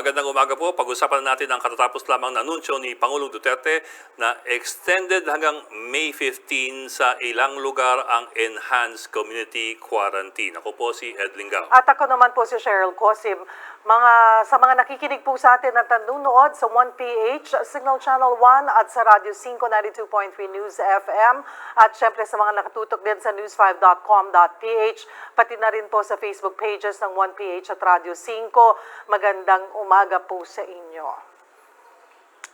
Magandang umaga po. Pag-usapan natin ang katatapos lamang na anunsyo ni Pangulong Duterte na extended hanggang May 15 sa ilang lugar ang enhanced community quarantine. Ako po si Ed Lingao. At ako naman po si Cheryl Cosim. Sa mga nakikinig po sa atin at nanonood sa 1PH, Signal Channel 1 at sa Radio 5, 92.3 News FM at syempre sa mga nakatutok din sa news5.com.ph pati na rin po sa Facebook pages ng 1PH at Radio 5. Magandang umaga po sa inyo.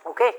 Okay.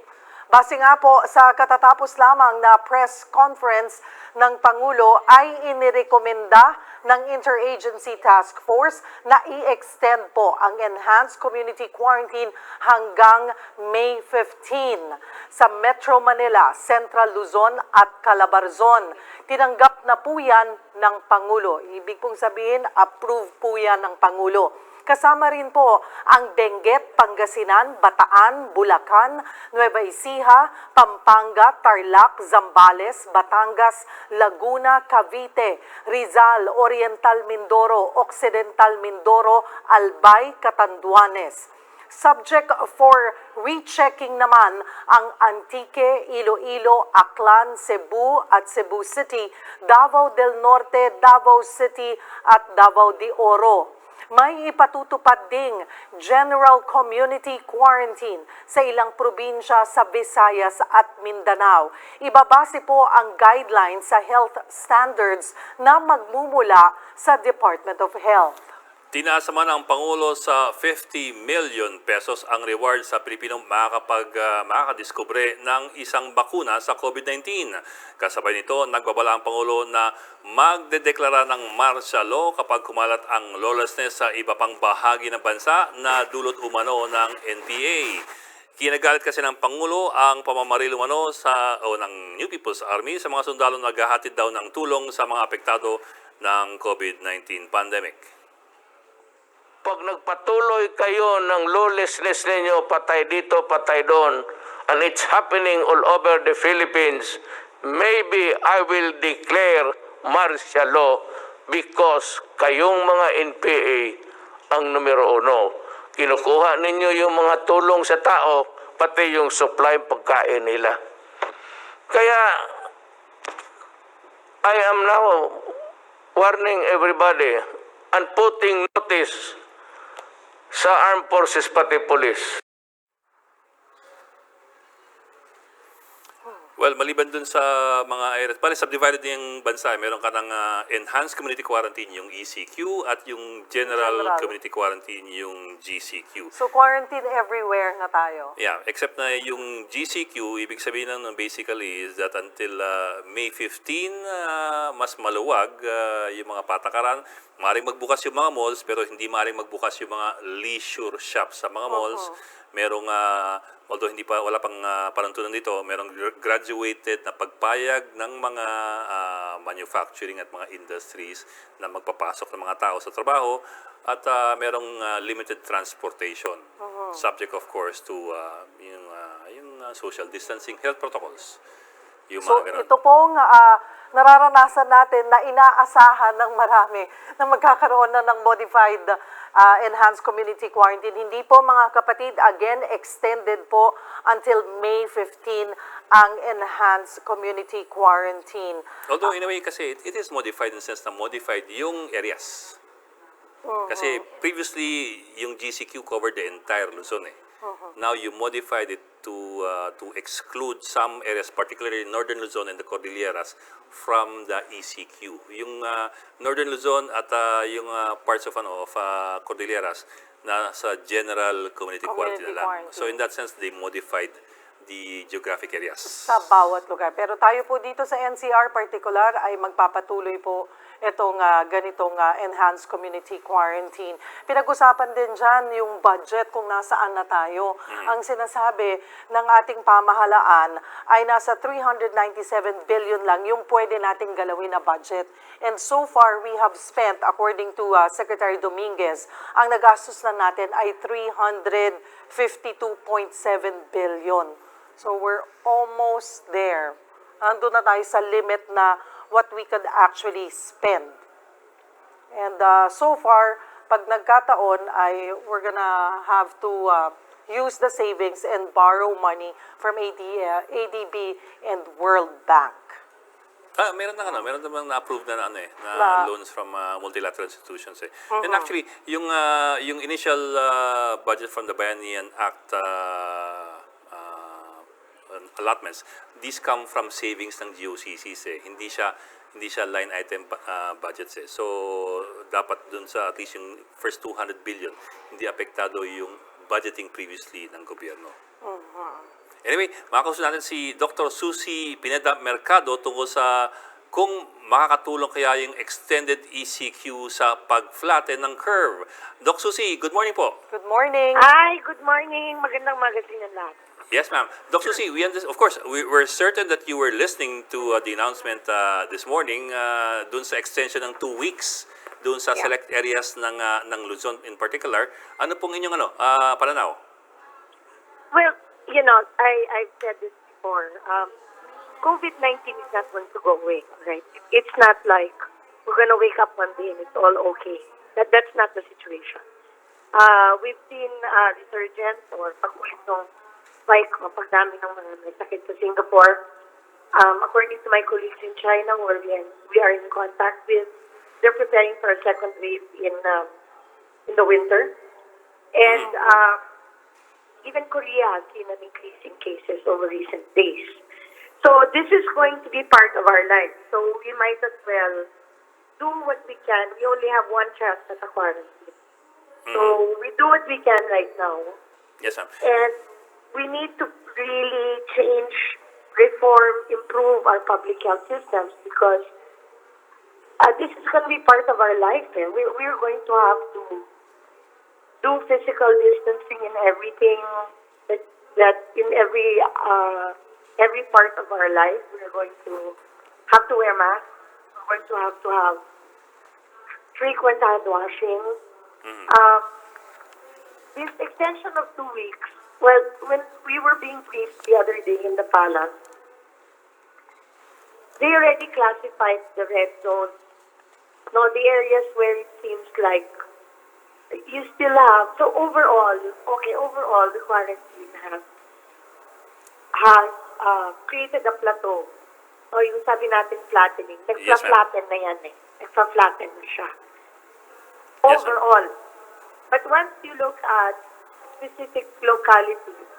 Base nga po sa katatapos lamang na press conference ng Pangulo ay inirekomenda ng Interagency Task Force na i-extend po ang Enhanced Community Quarantine hanggang May 15 sa Metro Manila, Central Luzon at Calabarzon. Tinanggap na po yan ng Pangulo. Ibig pong sabihin, approve po yan ng Pangulo. Kasama rin po ang Benguet, Pangasinan, Bataan, Bulacan, Nueva Ecija, Pampanga, Tarlac, Zambales, Batangas, Laguna, Cavite, Rizal, Oriental Mindoro, Occidental Mindoro, Albay, Catanduanes. Subject for rechecking naman ang Antique, Iloilo, Aklan, Cebu at Cebu City, Davao del Norte, Davao City at Davao de Oro. May ipatutupad ding general community quarantine sa ilang probinsya sa Visayas at Mindanao. Ibabase po ang guidelines sa health standards na magmumula sa Department of Health. Tinaas naman ang Pangulo sa 50 million pesos ang reward sa Pilipinong makakadiskubre ng isang bakuna sa COVID-19. Kasabay nito, nagbabala ang Pangulo na magdedeklara ng martial law kapag kumalat ang lawlessness sa iba pang bahagi ng bansa na dulot umano ng NPA. Kinagalit kasi ng Pangulo ang pamamaril umano ng New People's Army sa mga sundalo na naghahatid daw ng tulong sa mga apektado ng COVID-19 pandemic. Pag nagpatuloy kayo ng lawlessness ninyo, patay dito, patay doon, and it's happening all over the Philippines, maybe I will declare martial law because kayong mga NPA ang numero 1. Kinukuha ninyo yung mga tulong sa tao, pati yung supply pagkain nila. Kaya, I am now warning everybody and putting notice sa armed forces pati police. Well, maliban dun sa mga areas, subdivided yung bansa. Meron ka ng enhanced community quarantine, yung ECQ, at yung general community quarantine, yung GCQ. So, quarantine everywhere na tayo? Yeah, except na yung GCQ, ibig sabihin lang basically is that until May 15, mas maluwag yung mga patakaran. Maaaring magbukas yung mga malls, pero hindi maaaring magbukas yung mga leisure shops sa mga malls. Merong although wala pang panuntunan dito, merong graduated na pagpayag ng mga manufacturing at mga industries na magpapasok ng mga tao sa trabaho at merong limited transportation. Subject of course to yung social distancing health protocols. So ito pong nararanasan natin na inaasahan ng marami na magkakaroon na ng modified enhanced community quarantine. Hindi po mga kapatid, again, extended po until May 15 ang enhanced community quarantine. Although in a way kasi it is modified in the sense na modified yung areas. Kasi previously yung GCQ covered the entire Luzon eh. Now you modified it to exclude some areas, particularly Northern Luzon and the Cordilleras, from the ECQ. Yung Northern Luzon at yung parts of Cordilleras na sa general community quarantine na lang. So in that sense, they modified the geographic areas. Sa bawat lugar. Pero tayo po dito sa NCR particular ay magpapatuloy po itong ganitong enhanced community quarantine. Pinag-usapan din dyan yung budget kung nasaan na tayo. Ang sinasabi ng ating pamahalaan ay nasa 397 billion lang yung pwede nating galawin na budget. And so far, we have spent, according to Secretary Dominguez, ang nagastos na natin ay 352.7 billion. So we're almost there. Nandun na tayo sa limit na what we could actually spend. And so far, pag nagkataon ay we're gonna have to use the savings and borrow money from ADB and World Bank. Meron namang na-approve na Na- loans from multilateral institutions eh. And actually, yung initial budget from the Bayanihan Act allotments, these come from savings ng GOCCs eh. Hindi siya line item budgets eh. So dapat dun sa at least yung first 200 billion, hindi apektado yung budgeting previously ng gobyerno. Anyway, makakausap natin si Dr. Susie Pineda Mercado tungkol sa kung makakatulong kaya yung extended ECQ sa pag-flatten ng curve. Doc Susie, good morning po. Good morning. Hi, good morning. Magandang magasin ng lahat. Yes, ma'am. Doc Susie, of course, we're certain that you were listening to the announcement this morning dun sa extension ng 2 weeks dun sa select areas ng Luzon in particular. Ano pong inyong pananaw? Well, I've said this before. COVID-19 is not going to go away, right? It's not like we're going to wake up one day and it's all okay. That's not the situation. We've seen resurgence or pag-ulit ng spike o pagdami ng mga may sakit sa Singapore. According to my colleagues in China, where we are in contact with, they're preparing for a second wave in the winter. And even Korea has seen an increase in cases over recent days. So this is going to be part of our life. So we might as well do what we can. We only have one chance at a quarantine. So we do what we can right now. Yes, ma'am. And we need to really change, reform, improve our public health systems because this is going to be part of our life. We're going to have to do physical distancing in everything, that in every part of our life. We're going to have to wear masks. We're going to have frequent hand washing. This extension of 2 weeks, well, when we were being briefed the other day in the palace, they already classified the red zones. No, the areas where it seems like you still have. So overall, the quarantine has created a plateau. O yung sabi natin flattening. Yes, ma'am. Nagpa-flatten na yan eh. Nagpa-flatten na siya. Yes, ma'am. Overall. But once you look at specific localities,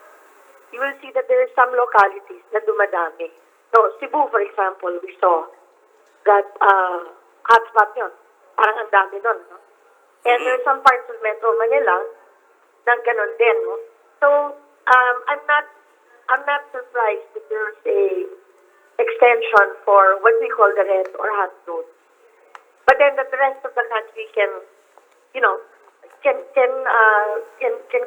you will see that there are some localities na dumadami. So, Cebu, for example, we saw that hotspot yun. Parang ang dami nun, no? And there are some parts of Metro Manila na ganun din, no? So, I'm not surprised that there's a extension for what we call the red or hot zone. But then that the rest of the country can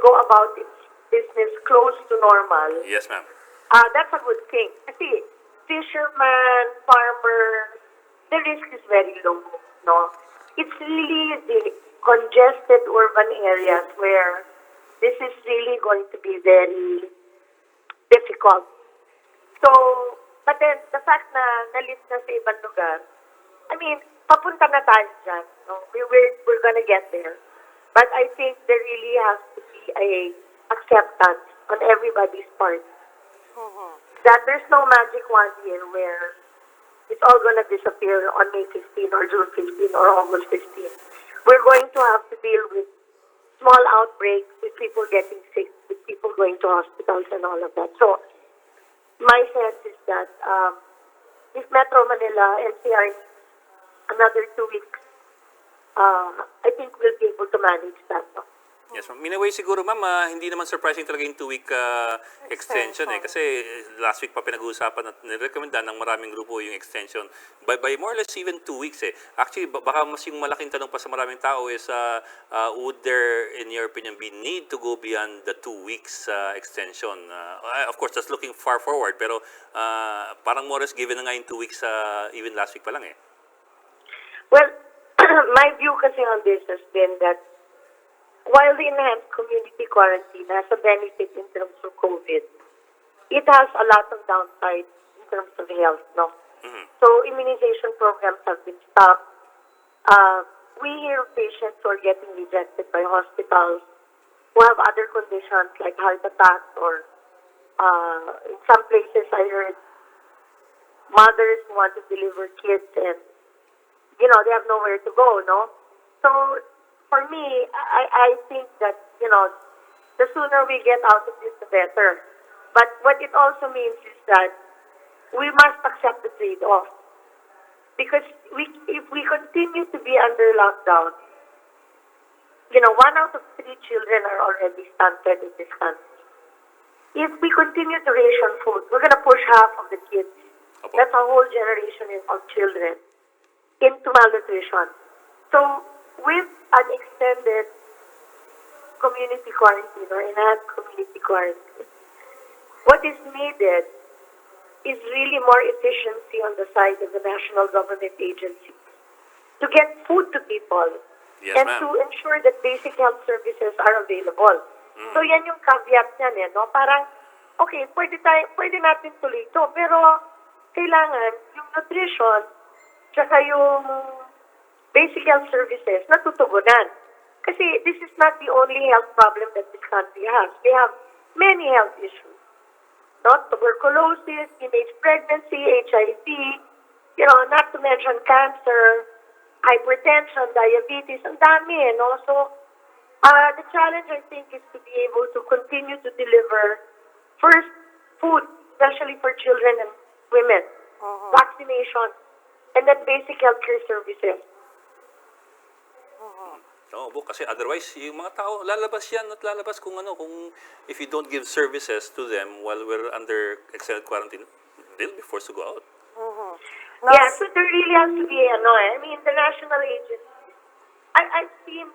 go about its business close to normal. Yes, ma'am. That's a good thing. Kasi fishermen, farmers, the risk is very low, no? It's really the congested urban areas where this is really going to be very difficult. So, but then the fact na nalit na sa ibang lugar, I mean, papunta na tayo dyan. No? We're gonna get there. But I think there really has to be a acceptance on everybody's part. That there's no magic wand here where it's all gonna disappear on May 15 or June 15 or August 15. We're going to have to deal with small outbreaks, with people getting sick, with people going to hospitals and all of that. So, my sense is that if Metro Manila, NCR, another 2 weeks, I think we'll be able to manage that. No? Yes, ma'am. In a way, siguro, ma'am, hindi naman surprising talaga yung 2-week extension eh. Kasi last week pa pinag-uusapan at nirecommenda ng maraming grupo yung extension by more or less even 2 weeks eh. Actually, baka mas yung malaking tanong pa sa maraming tao is would there, in your opinion, be need to go beyond the 2 weeks extension? Of course, that's looking far forward, pero parang more or less given na nga yung 2 weeks even last week pa lang eh. Well, my view kasi on this has been that while the enhanced community quarantine has a benefit in terms of COVID, it has a lot of downside in terms of health, no? So immunization programs have been stopped. we hear of patients who are getting rejected by hospitals who have other conditions like heart attacks or in some places I heard mothers who want to deliver kids and they have nowhere to go, no? So for me, I think that, the sooner we get out of this, the better. But what it also means is that we must accept the trade-off. Because if we continue to be under lockdown, 1 out of 3 children are already stunted in this country. If we continue to ration food, we're going to push half of the kids. Opo. That's a whole generation of children into malnutrition. So with an extended community quarantine or enhanced community quarantine, what is needed is really more efficiency on the side of the national government agencies to get food to people Yes, and ma'am. to ensure that basic health services are available. So yan yung caveat niyan, no? Parang, okay, pwede natin tuloy ito, pero kailangan yung nutrition tsaka yung basic health services natutugunan. Kasi this is not the only health problem that this country has. We have many health issues. Tuberculosis, teenage pregnancy, HIV, not to mention cancer, hypertension, diabetes, ang dami, no? So, the challenge, I think, is to be able to continue to deliver first food, especially for children and women, vaccination, and then basic healthcare services. Oo, kasi otherwise, yung mga tao, lalabas yan at lalabas kung if you don't give services to them while we're under extended quarantine, they'll be forced to go out. Yeah, so there really has to be, the national agencies. I've seen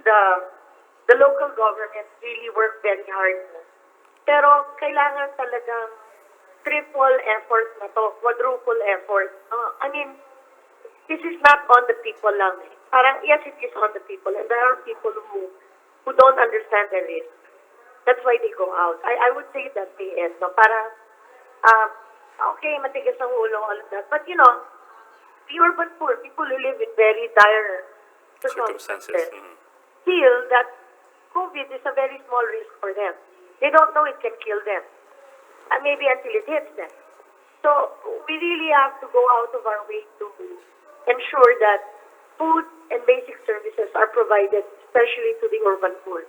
the local government really work very hard. Pero kailangan talagang triple effort na to, quadruple effort. No? This is not on the people lang. Parang, yes, it is on the people. And there are people who don't understand the risk. That's why they go out. I would say that they end. No? Parang, okay, matigas ang ulo, all of that. But, the urban poor, people who live in very dire circumstances, feel that COVID is a very small risk for them. They don't know it can kill them. And maybe until it hits them. So, we really have to go out of our way to ensure that food and basic services are provided, especially to the urban poor.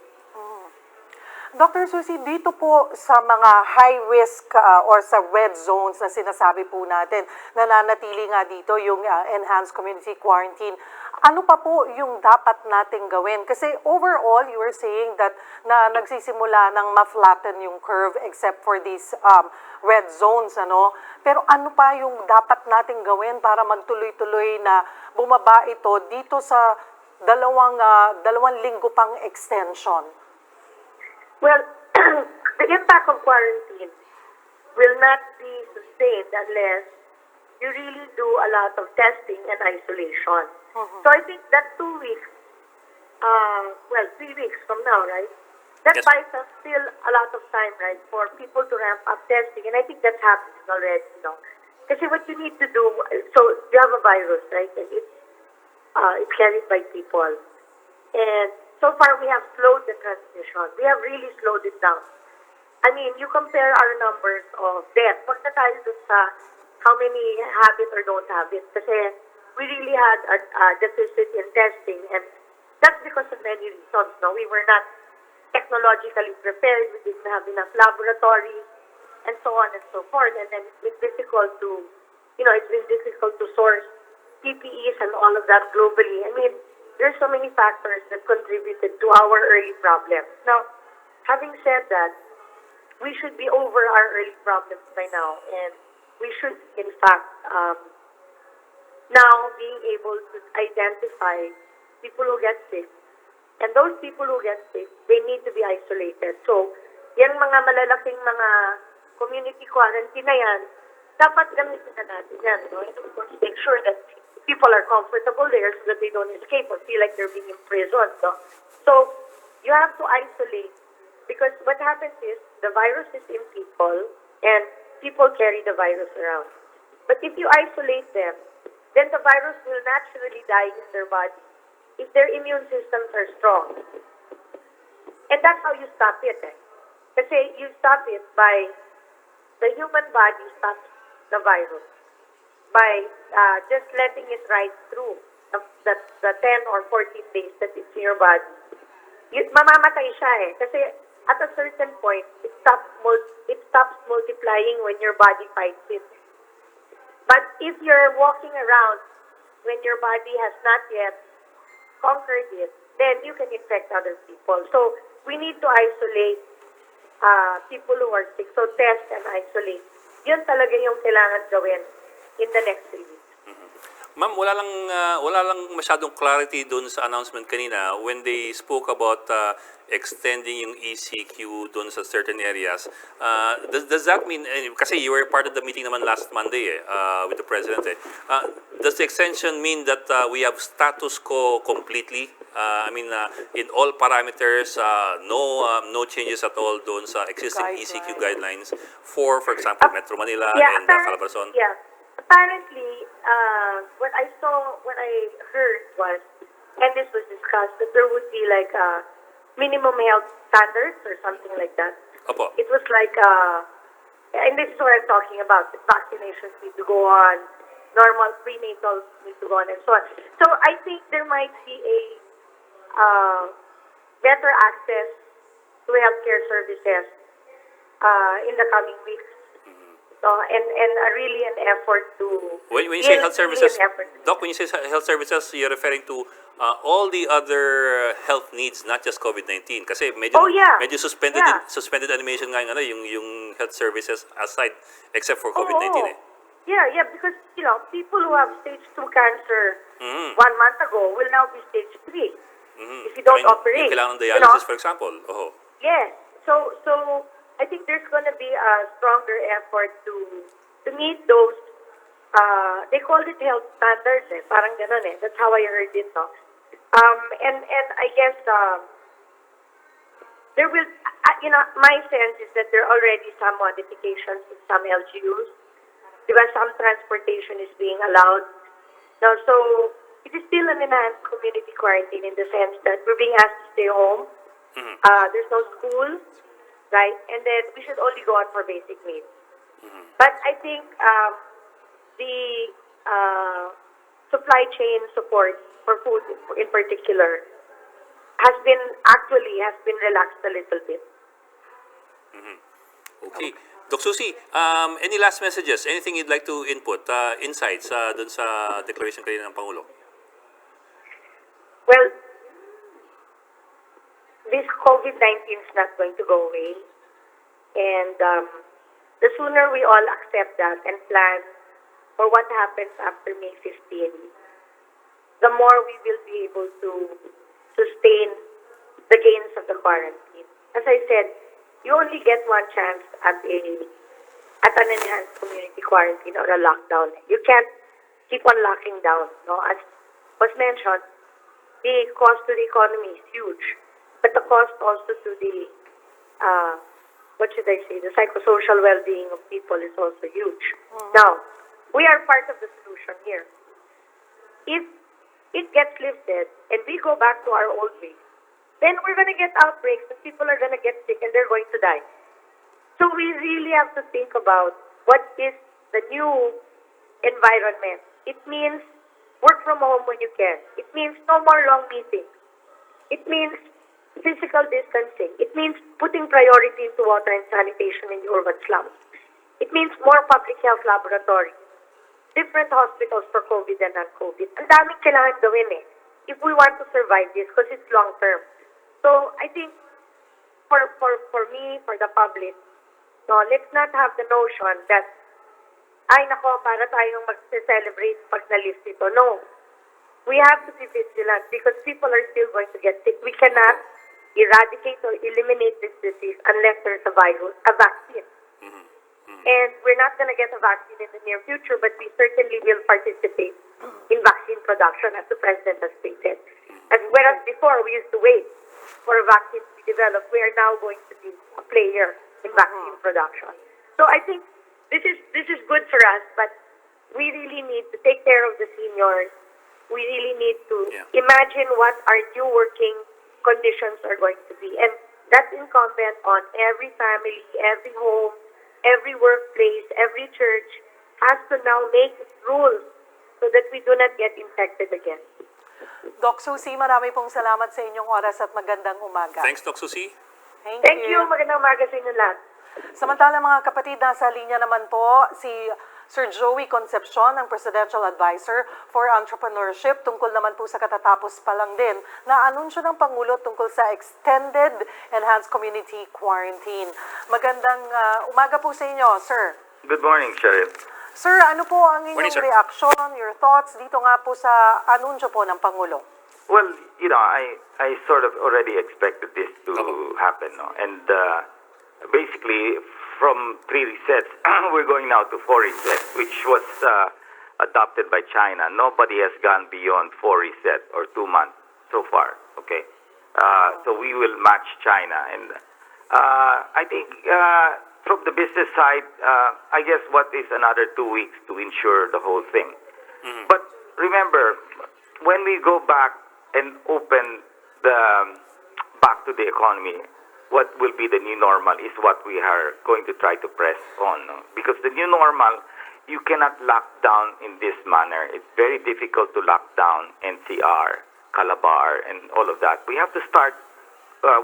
Dr. Susie, dito po sa mga high risk or sa red zones na sinasabi po natin, nananatili nga dito yung enhanced community quarantine. Ano pa po yung dapat nating gawin? Kasi overall, you were saying that na nagsisimula ng ma-flatten yung curve except for these red zones, ano? Pero ano pa yung dapat nating gawin para magtuloy-tuloy na bumaba ito dito sa dalawang linggo pang extension? Well, the impact of quarantine will not be sustained unless you really do a lot of testing and isolation. So I think that 2 weeks, 3 weeks from now, right? That Yes. buys us still a lot of time, right, for people to ramp up testing. And I think that's happening already, Kasi what you need to do, so you have a virus, right? And it's carried by people. And so far, we have slowed the transmission. We have really slowed it down. You compare our numbers of deaths. Wag na tayo dun sa how many have it or don't have it. Kasi we really had a deficit in testing. And that's because of many reasons. No? We were not technologically prepared. We didn't have enough laboratories and so on and so forth. And then it's been difficult to source PPEs and all of that globally. There's so many factors that contributed to our early problems. Now, having said that, we should be over our early problems by now, and we should, in fact, now being able to identify people who get sick. And those people who get sick, they need to be isolated. So, yung mga malalaking mga community quarantine na yan, dapat gamitin na natin yan. No? And of course, make sure that people are comfortable there so that they don't escape or feel like they're being imprisoned. No? So, you have to isolate because what happens is the virus is in people and people carry the virus around. But if you isolate them, then the virus will naturally die in their body if their immune systems are strong. And that's how you stop it. Kasi you stop it by the human body stops the virus by just letting it ride through the 10 or 14 days that it's in your body. Mamamatay siya kasi at a certain point, it stops multiplying when your body fights it. But if you're walking around when your body has not yet conquered it, then you can infect other people. So we need to isolate people who are sick. So test and isolate. Yun talaga yung kailangan gawin in the next 3 weeks. Ma'am, wala lang masyadong clarity doon sa announcement kanina when they spoke about extending yung ECQ doon sa certain areas. Does that mean, kasi you were part of the meeting naman last Monday with the President. Does the extension mean that we have status quo completely? In all parameters, no changes at all doon sa existing ECQ guidelines for example, Metro Manila and Calabarzon? Yeah. Apparently, what I heard was, and this was discussed, that there would be like a minimum health standards or something like that. Opo. It was like, and this is what I'm talking about, the vaccinations need to go on, normal prenatal need to go on, and so on. So I think there might be a better access to healthcare services in the coming weeks. And really an effort to... When you say health services, really Doc, when you say health services, you're referring to all the other health needs, not just COVID-19. Kasi medyo suspended suspended animation nga yung health services aside, except for COVID-19 Yeah, because, people who have stage 2 cancer 1 month ago will now be stage 3 if you don't operate. Yung kailangan ng dialysis, for example. Yes. So I think there's going to be a stronger effort to meet those, they call it health standards, parang ganun That's how I heard it, no? And I guess, there will, my sense is that there are already some modifications in some LGUs, because some transportation is being allowed. Now, so it is still an enhanced community quarantine in the sense that we're being asked to stay home. There's no school. Right, and then we should only go out for basic needs. But I think the supply chain support for food, in particular, has been relaxed a little bit. Okay, Doc Susie, any last messages? Anything you'd like to input, insights dun sa declaration kanina ng Pangulo? Well, this COVID-19 is not going to go away. And the sooner we all accept that and plan for what happens after May 15, the more we will be able to sustain the gains of the quarantine. As I said, you only get one chance at an enhanced community quarantine or a lockdown. You can't keep on locking down. No? As was mentioned, the cost to the economy is huge. But the cost also to the, the psychosocial well-being of people is also huge. Now, we are part of the solution here. If it gets lifted and we go back to our old ways, then we're going to get outbreaks and people are going to get sick and they're going to die. So we really have to think about what is the new environment. It means work from home when you can. It means no more long meetings. It means physical distancing. It means putting priority into water and sanitation in the urban slums. It means more public health laboratories, different hospitals for COVID and non-COVID. Ang daming kailangan gawin if we want to survive this because it's long term. So I think for me, for the public, no, let's not have the notion that ay nako, para tayong mag-celebrate pag na-lift ito. No. We have to be vigilant because people are still going to get sick. We cannot eradicate or eliminate this disease unless there's a vaccine. And we're not going to get a vaccine in the near future, but we certainly will participate in vaccine production, as the President has stated. Whereas before, we used to wait for a vaccine to be developed, we are now going to be a player in vaccine production. So I think this is good for us, but we really need to take care of the seniors, we really need to Yeah. imagine what our new working conditions are going to be. And that's incumbent on every family, every home, every workplace, every church has to now make rules so that we do not get infected again. Doc Susie, marami pong salamat sa inyong oras at magandang umaga. Thanks, Doc Susie. Thank you. Magandang umaga sa inyo lahat. Samantala mga kapatid, nasa linya naman po si Sir Joey Concepcion, ang Presidential Advisor for Entrepreneurship, tungkol naman po sa katatapos pa lang din na anunsyo ng Pangulo tungkol sa Extended Enhanced Community Quarantine. Magandang umaga po sa inyo, Sir. Good morning, Sheriff. Sir, ano po ang Morning, inyong sir. reaction, your thoughts dito nga po sa anunsyo po ng Pangulo? Well, I sort of already expected this to happen, no? And basically, from 3 resets, we're going now to 4 resets, which was adopted by China. Nobody has gone beyond 4 resets or 2 months so far, okay? So we will match China. And I think from the business side, I guess what is another 2 weeks to ensure the whole thing. But remember, when we go back and open the back to the economy, what will be the new normal is what we are going to try to press on. No? Because the new normal, you cannot lock down in this manner. It's very difficult to lock down NCR, Calabar, and all of that. We have to start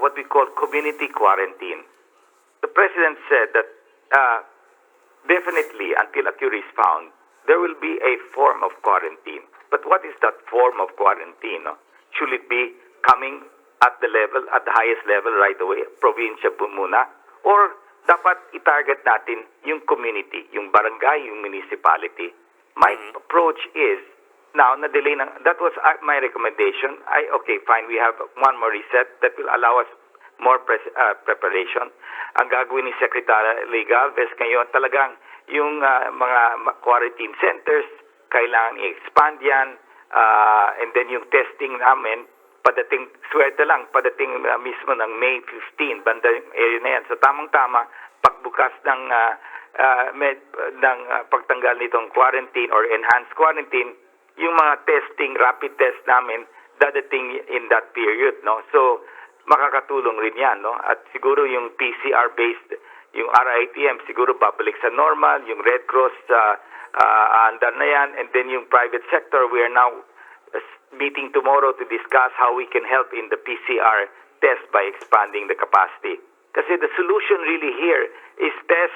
what we call community quarantine. The President said that definitely until a cure is found, there will be a form of quarantine. But what is that form of quarantine? No? Should it be coming at the highest level right away, probinsya po muna? Or dapat i-target natin yung community, yung barangay, yung municipality? My approach is, now, na-delay na, that was my recommendation. Okay, fine, we have one more reset that will allow us more preparation. Ang gagawin ni Secretary Galvez ngayon, talagang yung mga quarantine centers, kailangan i-expand yan, and then yung testing namin, padating, swerte lang, padating mismo ng May 15, banda yung area na yan. So tamang-tama, pagbukas ng pagtanggal nitong quarantine or enhanced quarantine, yung mga testing, rapid test namin, dadating in that period, no? So, makakatulong rin yan, no? At siguro yung PCR-based, yung RITM, siguro babalik sa normal, yung Red Cross, andar na yan, and then yung private sector, we are now meeting tomorrow to discuss how we can help in the PCR test by expanding the capacity. Kasi the solution really here is test.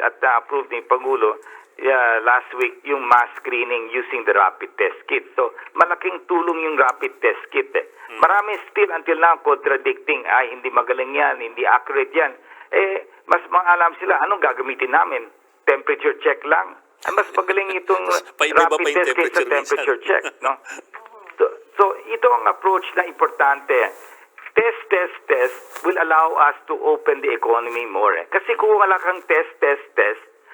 At approved ni Pangulo last week yung mass screening using the rapid test kit. So malaking tulong yung rapid test kit. Marami still until now contradicting, ay hindi magaling yan, hindi accurate yan. Mas maalam sila, anong gagamitin namin? Temperature check lang? Mas magaling itong Paiba-iba rapid pa yung test kaysa temperature check, no? So ito ang approach na importante. Test will allow us to open the economy more. Kasi kung wala kang test,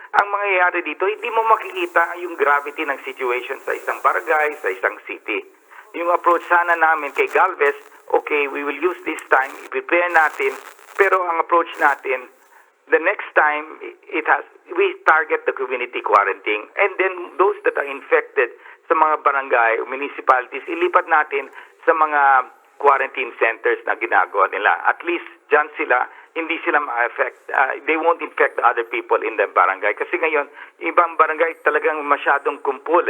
ang mangyayari dito, hindi mo makikita yung gravity ng situation sa isang barangay, sa isang city. Yung approach sana namin kay Galvez, okay, we will use this time, i-prepare natin, pero ang approach natin, the next time, we target the community quarantine, and then those that are infected sa mga barangay, municipalities, ilipat natin sa mga quarantine centers na ginagawa nila. At least, dyan sila, hindi sila ma-affect, they won't infect the other people in the barangay. Kasi ngayon, ibang barangay talagang masyadong kumpul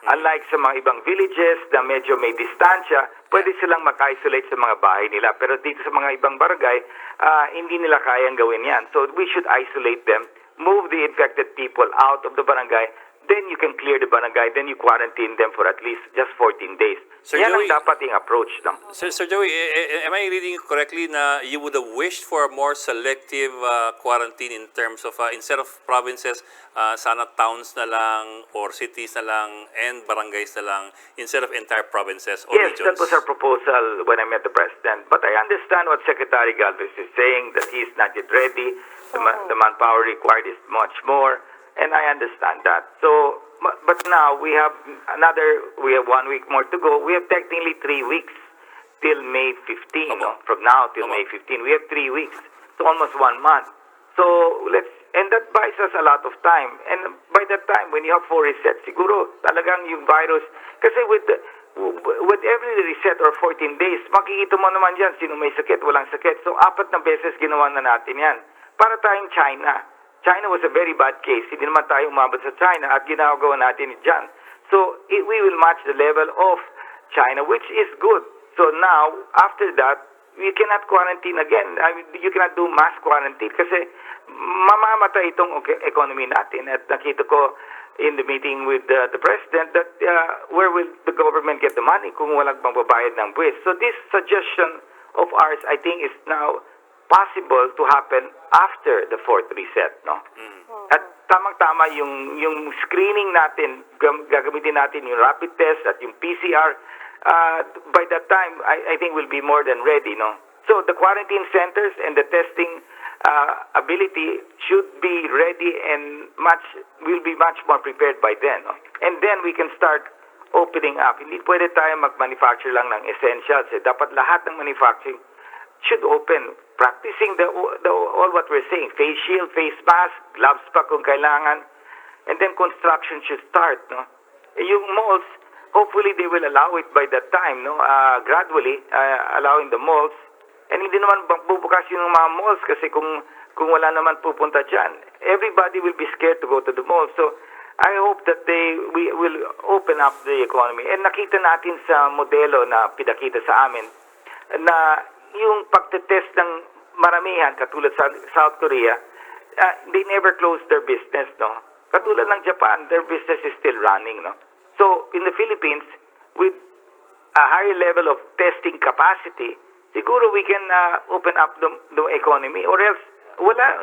Unlike sa mga ibang villages na medyo may distansya, pwede silang maka-isolate sa mga bahay nila. Pero dito sa mga ibang barangay, hindi nila kayang gawin yan. So we should isolate them, move the infected people out of the barangay, then you can clear the barangay, then you quarantine them for at least just 14 days. Sir Yan Joey, ang dapat yung approach. No? Sir Joey, am I reading correctly na you would have wished for a more selective quarantine in terms of, instead of provinces, sana towns na lang or cities na lang and barangays na lang instead of entire provinces or Yes, regions? that was our proposal when I met the President. But I understand what Secretary Galvez is saying, that he is not yet ready. The manpower required is much more. And I understand that. So, but now we have 1 week more to go. We have technically 3 weeks till May 15. No? From now till May 15, we have 3 weeks. So almost 1 month. So and that buys us a lot of time. And by that time, when you have 4 resets, siguro talagang yung virus Kasi with every reset or 14 days, makikita mo naman yan, sino may sakit, walang sakit. So, 4 na beses ginawa na natin yan. Para tayong China. China was a very bad case. Hindi naman tayo umabot sa China at ginagawa natin dyan. So, we will match the level of China, which is good. So now, after that, we cannot quarantine again. I mean, you cannot do mass quarantine kasi mamamatay itong economy natin. At nakita ko in the meeting with the president that where will the government get the money kung walang magbabayad ng buwis? So this suggestion of ours, I think, is now possible to happen after the fourth reset, no? At tamang-tama yung screening natin, gagamitin natin yung rapid test at yung PCR. By that time, I think we'll be more than ready, no? So the quarantine centers and the testing ability should be ready and will be much more prepared by then, no? And then we can start opening up. Hindi pwede tayo mag-manufacture lang ng essentials. Dapat lahat ng manufacturing should open, practicing all what we're saying, face shield, face mask, gloves pa kung kailangan, and then construction should start, no? Yung malls, hopefully they will allow it by that time, no? Gradually, allowing the malls, and hindi naman bubukas yung mga malls kasi kung wala naman pupunta dyan. Everybody will be scared to go to the malls, so I hope that we will open up the economy. And nakita natin sa modelo na pinakita sa amin na yung pagtetest ng maramihan, katulad sa South Korea, they never closed their business, no? Katulad ng Japan, their business is still running, no? So, in the Philippines, with a higher level of testing capacity, siguro we can open up the economy, or else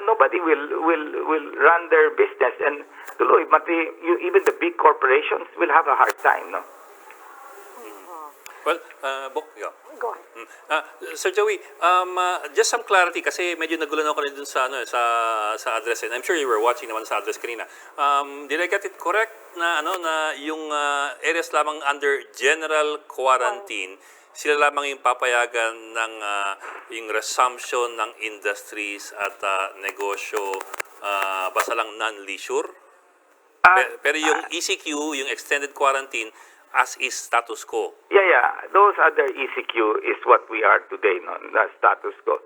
nobody will run their business, and tuloy, even the big corporations will have a hard time, no? Well, Bok, yeah. Go ahead. Sir Joey, just some clarity kasi medyo nagulan ako rin dun sa sa address, and I'm sure you were watching naman sa address kanina. Did I get it correct na na yung areas lamang under general quarantine, sila lamang yung papayagan ng yung resumption ng industries at negosyo, basta lang non-leisure? Pero yung ECQ, yung extended quarantine, as is status quo. Yeah. Those other ECQ is what we are today, no? The status quo.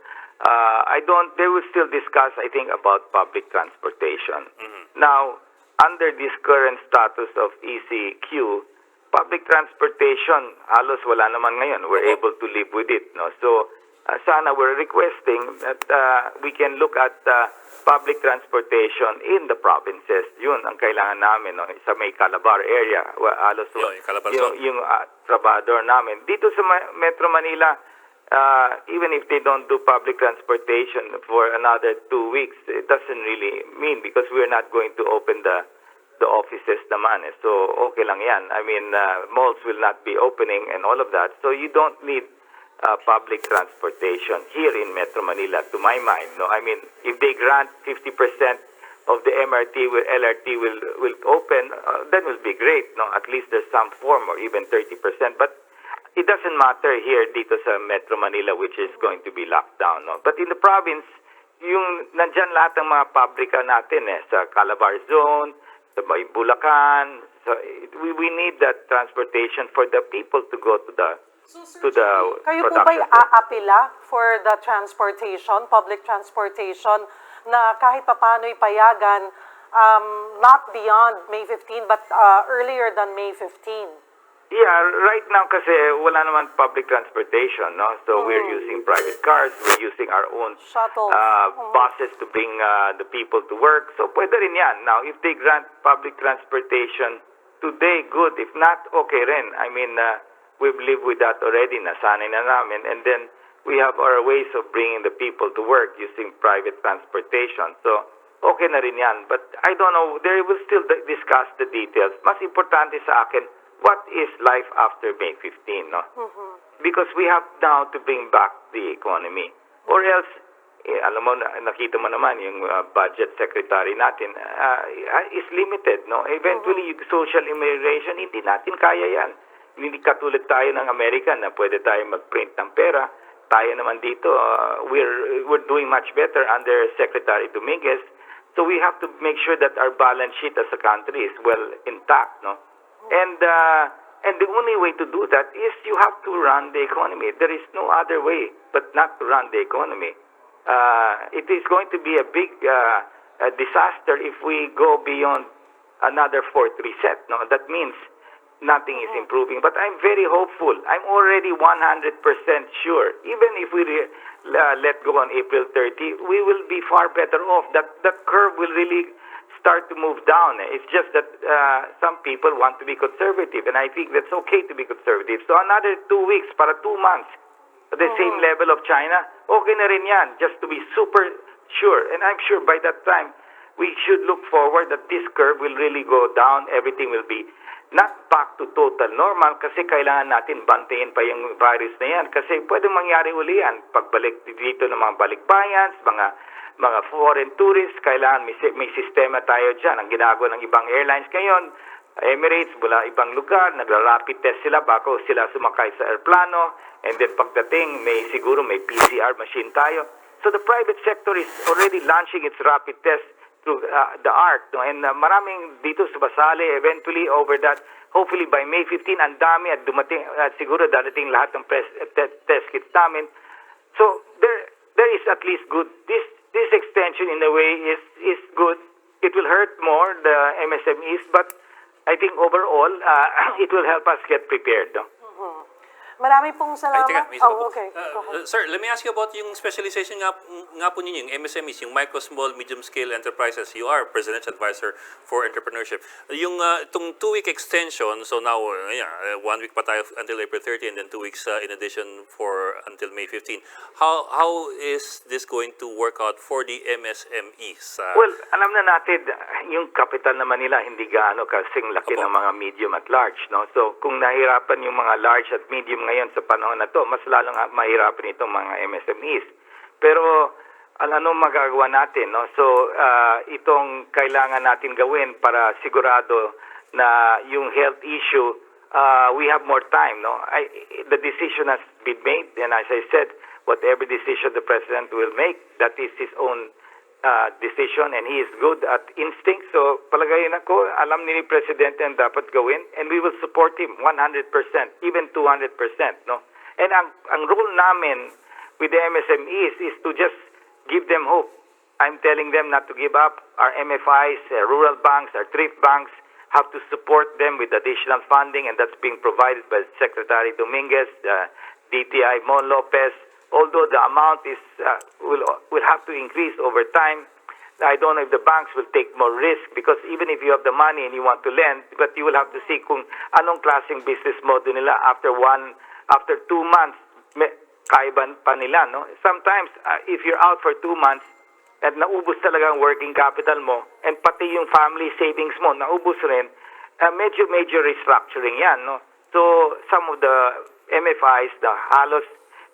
They will still discuss, I think, about public transportation. Now, under this current status of ECQ, public transportation, halos wala naman ngayon. We're able to live with it, no? So, sana we're requesting that we can look at public transportation in the provinces. Yun ang kailangan namin, no? Sa may Calabar area. Halos yung trabador namin. Dito sa Metro Manila, even if they don't do public transportation for another 2 weeks, it doesn't really mean, because we're not going to open the offices naman. So, okay lang yan. I mean, malls will not be opening and all of that. So, you don't need public transportation here in Metro Manila, to my mind. No, I mean, if they grant 50% of the MRT, LRT will open, that will be great. No, at least there's some form, or even 30%. But it doesn't matter here dito sa Metro Manila, which is going to be locked down. No, but in the province, yung nandyan lahat ng mga pabrika natin sa Calabar Zone, sa Bulacan. So we need that transportation for the people to go to the Kayo po ba'y aapila for the transportation, public transportation, na kahit papano'y payagan, not beyond May 15, but earlier than May 15? Yeah, right now kasi wala naman public transportation, no? So we're using private cars, we're using our own Shuttles. Buses to bring the people to work. So pwede rin yan. Now, if they grant public transportation today, good. If not, okay rin. I mean, we've lived with that already, nasanay na namin. And then, we have our ways of bringing the people to work using private transportation. So, okay na rin yan. But I don't know, they will still discuss the details. Mas importante sa akin, what is life after May 15, no? Because we have now to bring back the economy. Or else, alam mo, nakita mo naman yung budget secretary natin is limited, no? Eventually, yung social immigration, hindi natin kaya yan. Hindi katulad tayo ng Amerika na pwede tayo mag-print ng pera. Tayo naman dito, we're doing much better under Secretary Dominguez. So we have to make sure that our balance sheet as a country is well intact, no? And And the only way to do that is you have to run the economy. There is no other way but not to run the economy. It is going to be a big disaster if we go beyond another fourth reset. No, that means nothing is improving. But I'm very hopeful. I'm already 100% sure. Even if we let go on April 30, we will be far better off. That curve will really start to move down. It's just that some people want to be conservative, and I think that's okay to be conservative. So another 2 weeks, para 2 months, at the same level of China, okay na rin yan, just to be super sure. And I'm sure by that time, we should look forward that this curve will really go down. Everything will be not back to total normal kasi kailangan natin bantayan pa yung virus na yan. Kasi pwede mangyari uli yan. Pagbalik dito ng mga balikbayans, mga foreign tourists, kailangan may sistema tayo dyan. Ang ginagawa ng ibang airlines ngayon, Emirates, mula ibang lugar, nagra-rapid test sila bago sila sumakay sa airplano. And then pagdating, siguro may PCR machine tayo. So the private sector is already launching its rapid test through the ARC. No? And maraming dito subasali eventually over that. Hopefully by May 15, ang dami at dumating, siguro darating lahat ng test kits namin. So there is at least good. This extension in a way is good. It will hurt more the MSMEs, but I think overall it will help us get prepared. No? Marami pong salamat. Ay, teka, may isa pa po. okay. Sir, let me ask you about yung specialization nga po ninyo, yung MSMEs, yung micro, small, medium scale enterprises. You are Presidential Advisor for Entrepreneurship. Yung itong 2-week extension, so now, 1 week pa tayo until April 30 and then 2 weeks in addition for until May 15. How is this going to work out for the MSMEs? Well, alam na natin, yung capital naman nila hindi gaano kasing laki ng mga medium at large. No? So kung nahirapan yung mga large at medium ngayon sa panahon na to, mas lalong mahirapan itong mga MSMEs. Pero ano magagawa natin? No? So itong kailangan natin gawin para sigurado na yung health issue, we have more time. No? The decision has been made, and as I said, whatever decision the President will make, that is his own decision, and he is good at instinct. So palagayin ako, alam ni Presidente ang dapat gawin, and we will support him 100%, even 200%. No? And ang role namin with the MSMEs is to just give them hope. I'm telling them not to give up. Our MFIs, rural banks, our thrift banks have to support them with additional funding, and that's being provided by Secretary Dominguez, DTI Mon Lopez. Although the amount is will have to increase over time, I don't know if the banks will take more risk, because even if you have the money and you want to lend, but you will have to see kung anong klaseng business model nila after 2 months, kaya pa nila, no? Sometimes if you're out for 2 months at naubos talaga ang working capital mo, and pati yung family savings mo naubos rin, major restructuring yan, no? So some of the MFIs, the halos,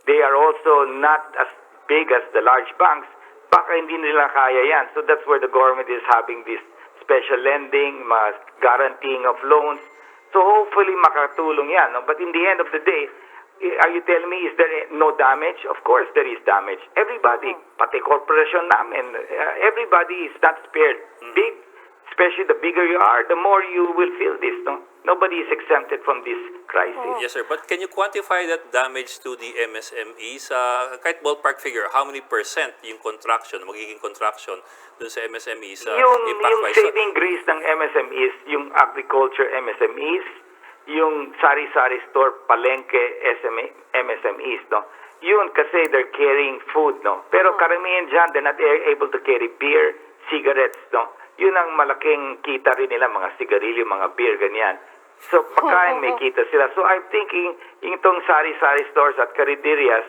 they are also not as big as the large banks. Baka hindi nila kaya yan. So that's where the government is having this special lending, guaranteeing of loans. So hopefully makatulong yan. No? But in the end of the day, are you telling me is there no damage? Of course there is damage. Everybody, pati corporation namin, everybody is not spared. Big, especially the bigger you are, the more you will feel this. No? Nobody is exempted from this crisis. Yes, sir. But can you quantify that damage to the MSMEs? Kahit ballpark figure, how many percent yung magiging contraction dun sa MSMEs? Yung saving grace ng MSMEs, yung agriculture MSMEs, yung sari-sari store, palengke MSMEs, no? Yun kasi they're carrying food, no? Pero karamihan dyan, they're not able to carry beer, cigarettes, no? Yun ang malaking kita rin nila, mga sigarilyo, mga beer, ganyan. So, pagkain may kita sila. So, I'm thinking, yung itong sari-sari stores at carinderias,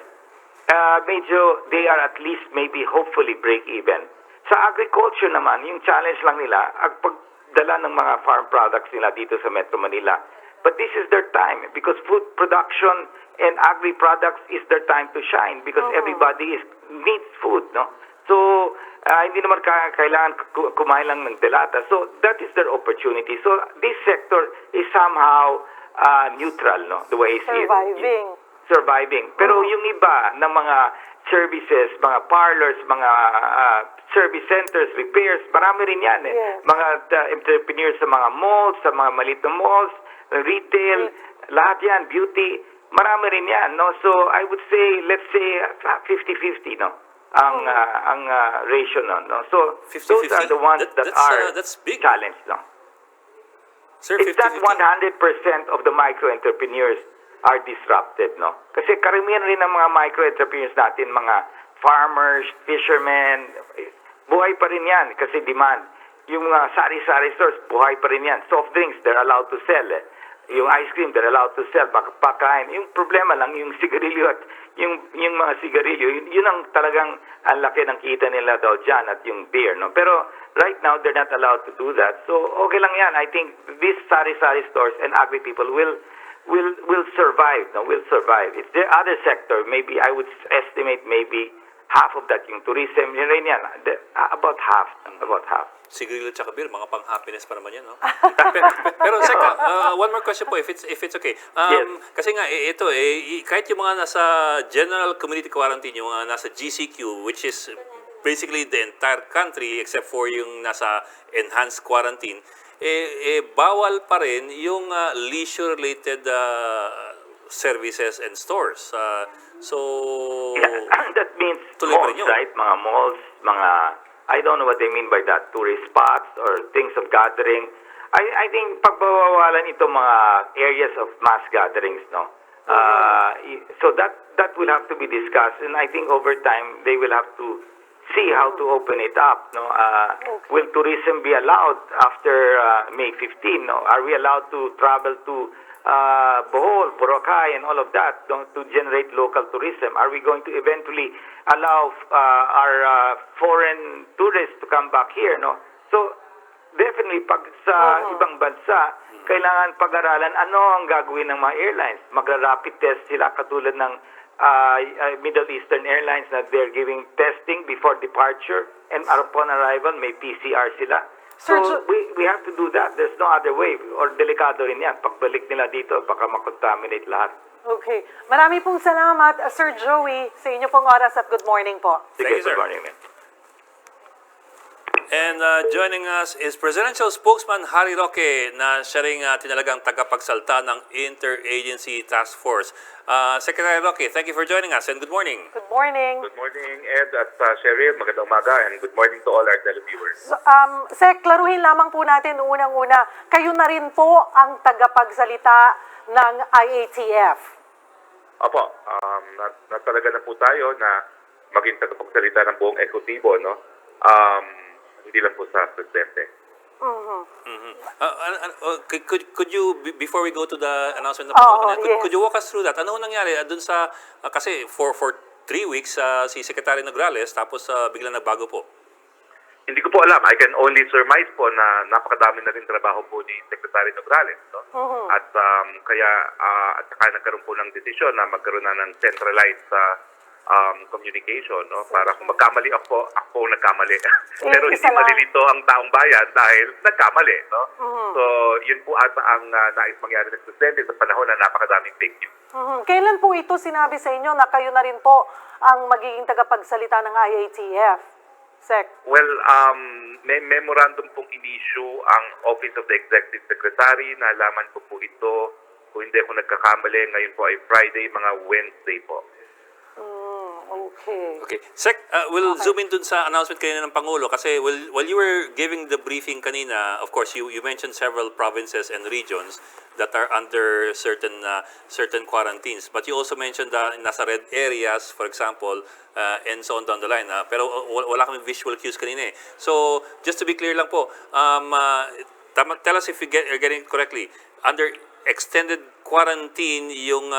medyo, they are at least maybe hopefully break even. Sa agriculture naman, yung challenge lang nila, ang pagdala ng mga farm products nila dito sa Metro Manila. But this is their time, because food production and agri-products is their time to shine, because everybody needs food, no? So, hindi naman kailangan kumain lang ng delata. So, that is their opportunity. So, this sector is somehow neutral, no? The way I see it. Surviving. Pero yung iba ng mga services, mga parlors, mga service centers, repairs, marami rin yan. Yes. Mga entrepreneurs sa mga malls, sa mga maliit na malls, retail, lahat yan, beauty, marami rin yan, no? So I would say, let's say 50-50, no? Ang ratio, no? So 50-50? those are the ones That's big. challenged, no? Sir, It's 50-50. not 100% of the micro-entrepreneurs are disrupted, no? Kasi karamihan rin ng mga micro-entrepreneurs natin, mga farmers, fishermen, buhay pa rin yan kasi demand. Yung mga sari-sari stores, buhay pa rin yan. Soft drinks, they're allowed to sell. Yung ice cream, they're allowed to sell. Pagkain. Yung problema lang, yung sigarilyo at yung mga sigarilyo, yun ang talagang ang laki ng kita nila daw dyan at yung beer, no? Pero right now, they're not allowed to do that. So, okay lang yan. I think these sari-sari stores and agri people will survive, no? Will survive. It's the other sector, maybe I would estimate maybe half of that yung tourism, yun rin yan. About half. Sigarilyo at beer, mga pang-happiness pa naman yan, no? pero Seka, one more question po, if it's okay. Yes. Kasi nga, kahit yung mga nasa general community quarantine, yung mga nasa GCQ, which is basically the entire country except for yung nasa enhanced quarantine, bawal pa rin yung leisure-related services and stores. That means Tuloy pa rin malls, yun. right? Mga malls, mga, I don't know what they mean by that, tourist spots or things of gathering. I think pagbawawalan ito mga areas of mass gatherings, no? So that will have to be discussed, and I think over time they will have to see how to open it up, no? Will tourism be allowed after May 15, no? Are we allowed to travel to Bohol, Boracay, and all of that, no, to generate local tourism? Are we going to eventually allow our foreign tourists to come back here, no? So definitely pag sa ibang bansa, kailangan pag-aralan ano ang gagawin ng mga airlines. Magra-rapid test sila katulad ng Middle Eastern Airlines na they're giving testing before departure, and upon arrival may PCR sila. So we have to do that. There's no other way. Or delikado rin yan. Pagbalik nila dito, baka makontaminate lahat. Okay. Marami pong salamat, Sir Joey, sa inyo pong oras at good morning po. Thank you, sir. Good morning, man. And joining us is Presidential Spokesman Harry Roque na siya ring tinalagang tagapagsalta ng Interagency Task Force. Secretary Roque, thank you for joining us and good morning. Good morning. Good morning, Ed at Cheryl. Magandang umaga and good morning to all our televiewers. So, Sek, klaruhin lamang po natin unang-una, kayo na rin po ang tagapagsalita ng IATF. Opo, na talaga na po tayo na maging tagapagsalita ng buong ekotibo, no? Hindi lang po sa presidente. Could you, before we go to the announcement, yes. could you walk us through that? Ano nangyari dun sa, kasi for 3 weeks, si Secretary Nograles, tapos biglang nagbago po? Hindi ko po alam. I can only surmise po na napakadami na rin trabaho po ni Secretary Nograles, no? At kaya at saka nagkaroon po ng desisyon na magkaroon na ng centralized communication, no? Para kung magkamali ako nagkamali. Pero hindi malilito ang taong bayan dahil nagkamali, no? So, yun po ata ang nais mangyari ng presidente sa panahon na napakadaming fake news. Kailan po ito sinabi sa inyo na kayo na rin po ang magiging tagapagsalita ng IATF? Sec. Well, may memorandum pong in-issue ang Office of the Executive Secretary. Nalaman ko po ito, kung hindi ako nagkakamali, ngayon po ay Friday, mga Wednesday po. Okay. Sec, we'll zoom in dun sa announcement kanina ng Pangulo kasi while you were giving the briefing kanina, of course, you mentioned several provinces and regions that are under certain quarantines. But you also mentioned nasa red areas, for example, and so on down the line. Pero wala kaming visual cues kanina eh. So, just to be clear lang po, tell us if you're getting it correctly. Under extended quarantine, yung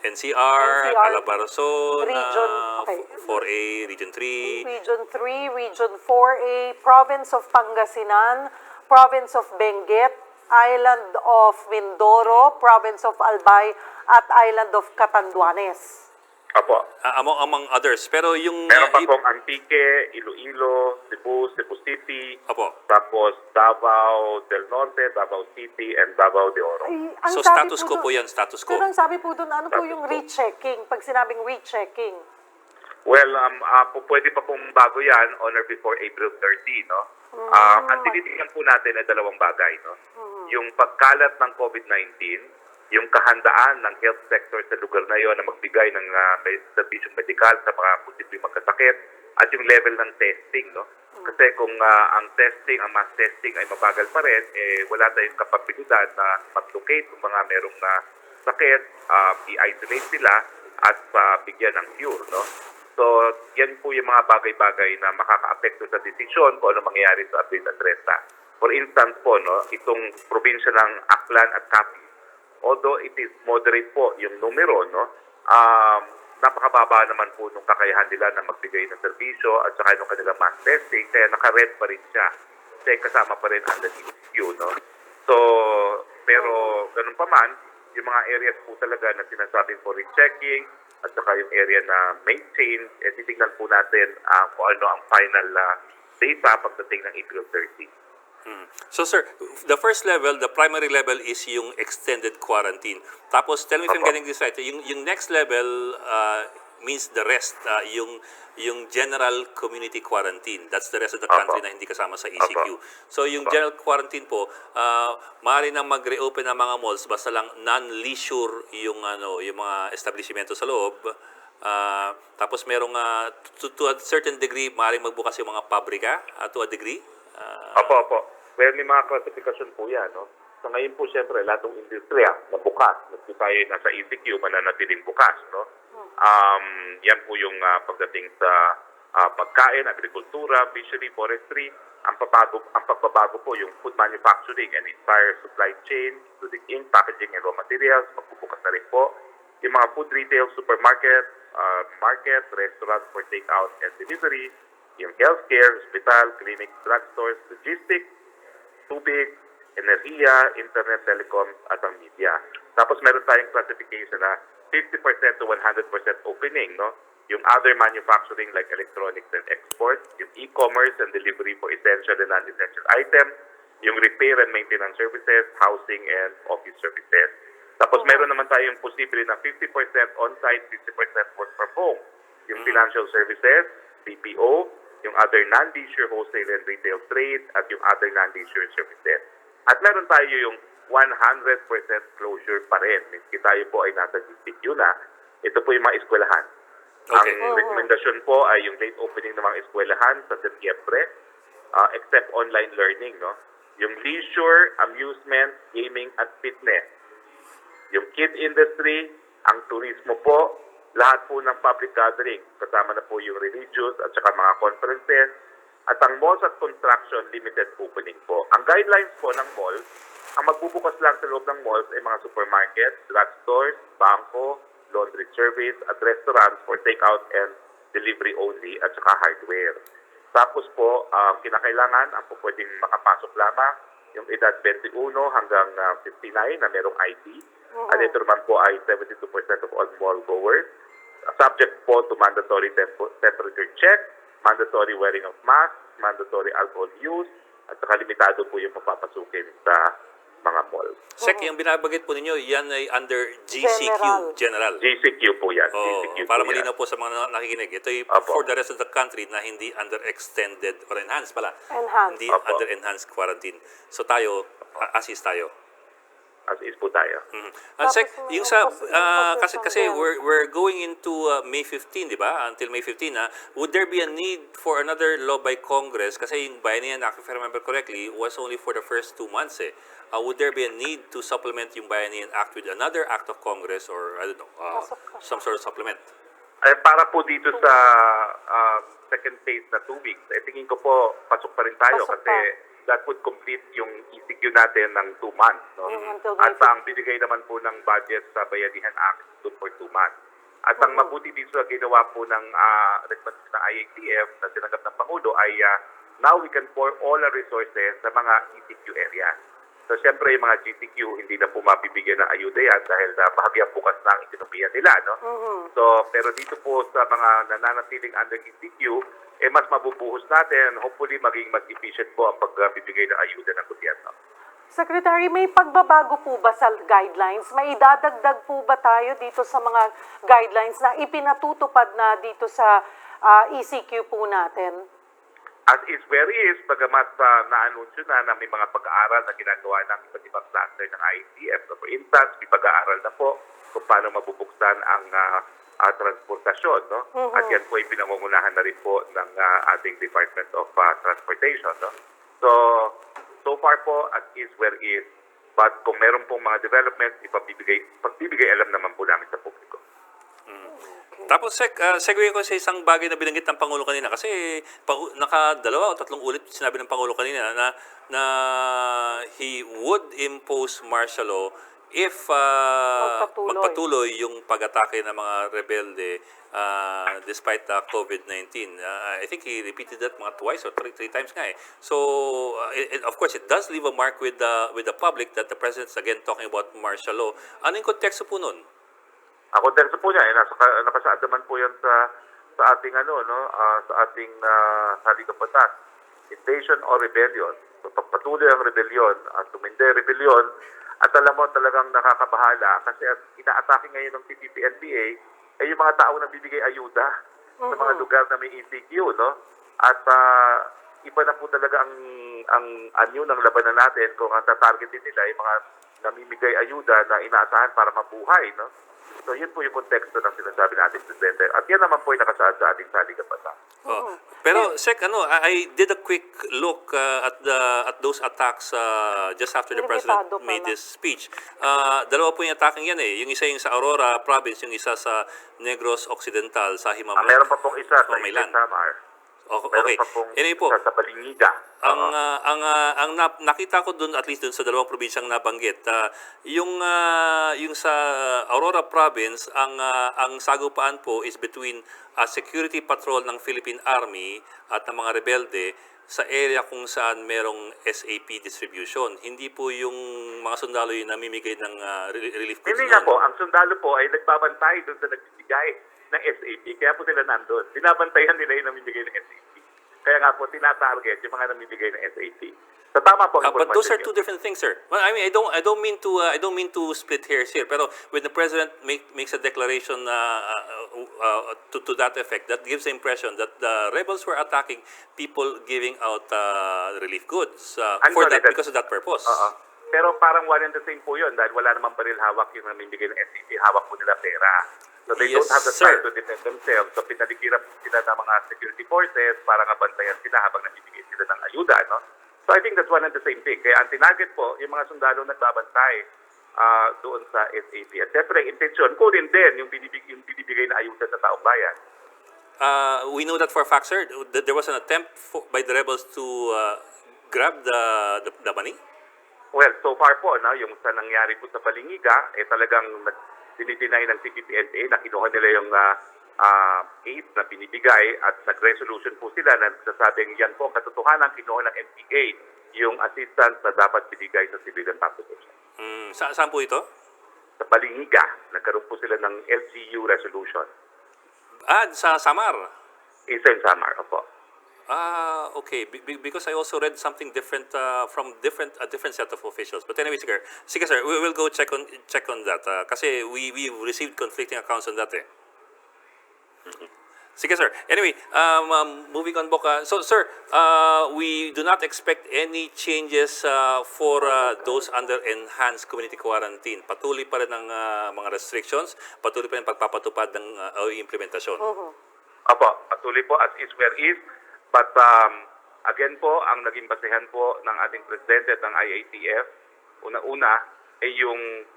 NCR, Calabarzon, Region, 4A, Region 3. Region 3, Region 4A, Province of Pangasinan, Province of Benguet, Island of Mindoro, Province of Albay, at Island of Catanduanes. Apo. Among others. Pero yung... Meron pa pong Antique, Iloilo, Cebu City, Apo. tapos Davao del Norte, Davao City, and Davao de Oro. Ang So sabi status po quo po dun- yan, status quo. Pero ang sabi po doon, ano po Status yung quo. rechecking? Pag sinabing rechecking. Well, pwede pa pong bago yan on or before April 30, no? Ang tinitingnan po natin ay dalawang bagay, no? yung pagkalat ng COVID-19, yung kahandaan ng health sector sa lugar na yon na magbigay ng serbisyong medikal sa mga posibleng magkasakit, at yung level ng testing, no? Kasi kung ang mass testing ay mabagal pa rin, wala tayong kapabilidad na mag-locate kung mga merong sakit, i-isolate sila at bigyan ng cure, no? So, yan po yung mga bagay-bagay na makaka-apekto sa desisyon kung ano mangyayari sa Abril at Resta. For instance po, no, itong probinsya ng Aklan at Capiz, although it is moderate po yung numero, no, napakababa naman po nung kakayahan nila na magbigay ng serbisyo at saka nung kanilang mass testing, kaya naka-red pa rin siya. Kasi kasama pa rin ang ECQ, no? So, pero ganun pa man, yung mga areas po talaga na sinasabing for rechecking at saka yung area na maintain, titignan po natin kung ano ang final data pagdating ng April 30. So sir, the first level, the primary level is yung extended quarantine. Tapos tell me if I'm getting this right, yung next level means the rest, yung general community quarantine. That's the rest of the country na hindi kasama sa ECQ. So yung general quarantine po, maaari nang mag-reopen ang mga malls basta lang non-leisure yung mga establishmento sa loob. Tapos merong to a certain degree maaaring magbukas yung mga pabrika to a degree. Opo. Well, may mga classification po yan, no? So ngayon po, siyempre, lahat ng industriya na bukas, nagpo tayo nasa ECQ, mananatiling bukas, no? Yan po yung pagdating sa pagkain, agrikultura, fishery, forestry. Ang pagbabago po yung food manufacturing and entire supply chain, including ink, packaging, and raw materials, magbubukas na rin po. Yung mga food retail, supermarket, market, restaurants for takeout and delivery, yung healthcare, hospital, clinic, drugstores, logistics, tubig, enerhiya, internet, telecom, at ang media. Tapos meron tayong classification na 50% to 100% opening, no? Yung other manufacturing like electronics and exports, yung e-commerce and delivery for essential and non-essential items, yung repair and maintenance services, housing and office services. Tapos meron naman tayong posible na 50% on-site, 50% work from home. Yung financial services, BPO, yung other non-leisure wholesale and retail trade, at yung other non-leisure services. At meron tayo yung 100% closure pa rin. Miski tayo po ay nasa GCQ na, ito po yung mga eskwelahan. Okay. Ang rekomendasyon po ay yung late opening ng mga eskwelahan sa Setyembre, except online learning, no? Yung leisure, amusement, gaming, at fitness. Yung kid industry, ang turismo po, lahat po ng public gathering, kasama na po yung religious at saka mga conferences, at ang malls at construction, limited opening po. Ang guidelines po ng mall, ang magbubukas lang sa loob ng malls ay mga supermarkets, drugstores, bangko, laundry service, at restaurants for takeout and delivery only, at saka hardware. Tapos po, kinakailangan, ang po pwedeng makapasok lamang, yung edad 21 hanggang 59 na merong ID. At ito naman po ay 72% of all mall goers. Subject po to mandatory temperature check, mandatory wearing of mask, mandatory alcohol use, at saka limitado po yung papapasukin sa mga mall. Sec, yung binabagit po ninyo, yan ay under GCQ, General. GCQ po yan. Oh, GCQ para po malinaw yan. po sa mga nakikinig. Ito ay Opo. for the rest of the country na hindi under extended or enhanced pala. Enhanced. Hindi Opo. under enhanced quarantine. So tayo, assist tayo. As is po tayo. Sec, Tapos yung sa, position kasi din. we're going into May 15, di ba? Until May 15, would there be a need for another law by Congress? Kasi yung Bayanihan Act, if I remember correctly, was only for the first 2 months. Would there be a need to supplement yung Bayanihan Act with another act of Congress or, I don't know, some sort of supplement? Para po dito sa second phase na 2 weeks, tingin ko po pasok pa rin tayo Pasok kasi that would complete yung ECQ natin ng 2 months. No? Until At May ang binigay naman po ng budget sa Bayanihan Act doon for 2 months. At ang mabuti dito sa ginawa po ng recommendation ng IATF na tinanggap ng Pangulo ay now we can pour all our resources sa mga ECQ areas. So siyempre yung mga GCQ hindi na po mabibigyan ng ayuda yan dahil bahagyang bukas na ang ekonomiya nila. No? So pero dito po sa mga nananatiling under ECQ, mas mabubuhos natin, hopefully maging mas efficient po ang pagbibigay ng ayuda ng gobyerno. Secretary, may pagbabago po ba sa guidelines? May idadagdag po ba tayo dito sa mga guidelines na ipinatutupad na dito sa ECQ po natin? As is where is, bagamat na-anunsyo na may mga pag-aaral na ginagawa ng iba't ibang cluster ng IETF. So for instance, may pag-aaral na po kung paano mabubuksan ang transportasyon. No? At yan po ay pinangungunahan na rin po ng ating Department of Transportation. No? So far po, as is where is. But kung meron pong mga developments, pagbibigay alam naman po namin sa publiko. Tapos, segue ko sa isang bagay na binanggit ng Pangulo kanina kasi nakadalawa o tatlong ulit sinabi ng Pangulo kanina na he would impose martial law if magpatuloy yung pag-atake ng mga rebelde despite the COVID-19. I think he repeated that mga twice or three times nga eh. So, of course, it does leave a mark with the public that the President's again talking about martial law. Ano yung konteksto po nun? Ako konteksto po niya, nakasaad naman po yan sa ating sa ating saligang batas. Invasion or rebellion. So, pagpatuloy ang rebellion at tumindi rebellion, at alam mo talagang nakakabahala kasi inaatake ngayon ng CPP-NPA ay yung mga taong nagbibigay ayuda sa mga lugar na may ECQ, no? At iba na po talaga ang anyo ng labanan natin kung ang tatargetin nila yung mga namimigay ayuda na inaasahan para mabuhay, no? So, yun po yung konteksto ng sinasabi natin, Presidente. At yan naman po yung nakasaad sa ating saligang batas. Pero, Sec, I did a quick look at those attacks just after the President made this speech. Dalawa po yung attacking yan eh. Yung isa yung sa Aurora Province, yung isa sa Negros Occidental, sa Himamat. Meron pa pong isa sa Maylan. Samar. Meron Okay. pa pong Anyway po, isa sa Balingiga. ang nakita ko doon, at least doon sa dalawang probinsyang nabanggit, yung sa Aurora Province, ang sagupaan po is between security patrol ng Philippine Army at ng mga rebelde sa area kung saan merong SAP distribution. Hindi po yung mga sundalo yung namimigay ng relief goods. Hindi nga po, ang sundalo po ay nagbabantay doon sa nagbibigay ng SAP. Kaya po sila nandun. Binabantayan nila yung namimigay ng SAP. Kaya nga po, tinatarget yung mga namimigay ng SAP. So tama po. But those are two different things, sir. Well, I mean, I don't mean to split hairs here. Pero when the president makes a declaration to that effect, that gives the impression that the rebels were attacking people giving out relief goods because of that purpose. Pero parang one and the same po yun dahil wala namang baril hawak yung namimigay ng SAP. Hawak po nila pera. So they don't have the time to defend themselves. So pinalikiran sila ng mga security forces para nga bantayan sila habang namimigay sila ng ayuda. No? So I think that's one and the same thing. Kaya ang tinarget po, yung mga sundalo nagbabantay doon sa SAP. At siyempre, intensyon ko din yung binibigay na ayuda sa taong bayan. We know that for a fact, sir. There was an attempt by the rebels to grab the money. Well, so far po, yung sa nangyari po sa Balingiga, talagang dinideny ng CPP-NPA na kinuha nila yung aid na binibigay at nag-resolution po sila na nagsasabing yan po ang katotohanan kinuha ng NPA yung assistance na dapat binigay sa civilian population. Saan po ito? Sa Balingiga, nagkaroon po sila ng LGU resolution. Sa Samar. Isa yung Samar, opo. Okay. Because I also read something different from a different set of officials. But anyway, sige sir, we will go check on that. Kasi we received conflicting accounts on that eh. Sige sir. Anyway, moving on Boka. So sir, we do not expect any changes for those under enhanced community quarantine. Patuloy pa rin ang mga restrictions, patuloy pa rin pagpapatupad ng implementasyon. Opo, patuloy po as is where is. But again po, ang naging basehan po ng ating presidente at ng IATF, una-una ay yung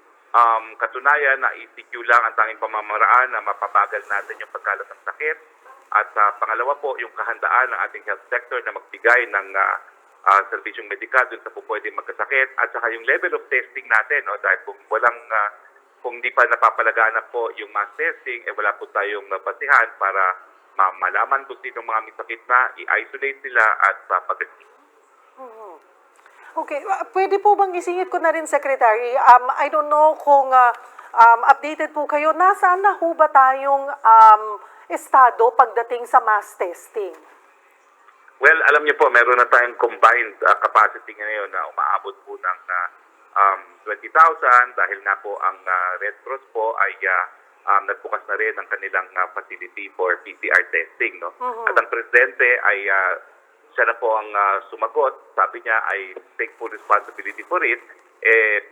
katunayan na ECQ lang ang tanging pamamaraan na mapabagal natin yung pagkalat ng sakit. At pangalawa po, yung kahandaan ng ating health sector na magbigay ng serbisyong medikal dun sa po pwedeng magkasakit. At saka yung level of testing natin, dahil kung di pa napapalaganap po yung mass testing, wala po tayong basehan para malaman kung sino mga may sakit na, i-isolate sila at pag-treat. Okay, pwede po bang isingit ko na rin, Secretary? I don't know kung updated po kayo. Nasaan na ho ba tayong estado pagdating sa mass testing? Well, alam niyo po, meron na tayong combined capacity ngayon na umaabot po ng 20,000 dahil na po ang Red Cross po ay nagbukas na rin ang kanilang facility for PCR testing. No? At ang presidente ay siya na po ang sumagot. Sabi niya ay take full responsibility for it.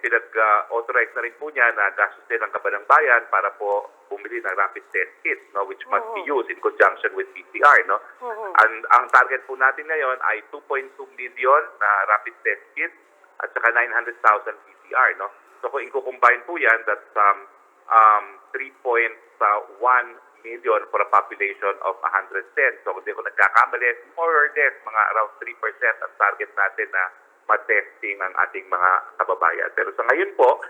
Pinag-authorize na rin po niya na gastusin ang kaban ng bayan para po bumili ng rapid test kit, no, which must be used in conjunction with PCR, no. Ang target po natin ngayon ay 2.2 million na rapid test kit at saka 900,000 PCR, no. So kung i-combine po yan, that's 3.1 million for a population of 110. So kung di ko nagkakamali, more or less, mga around 3% ang target natin na matesting ang ating mga kababayan. Pero sa ngayon po,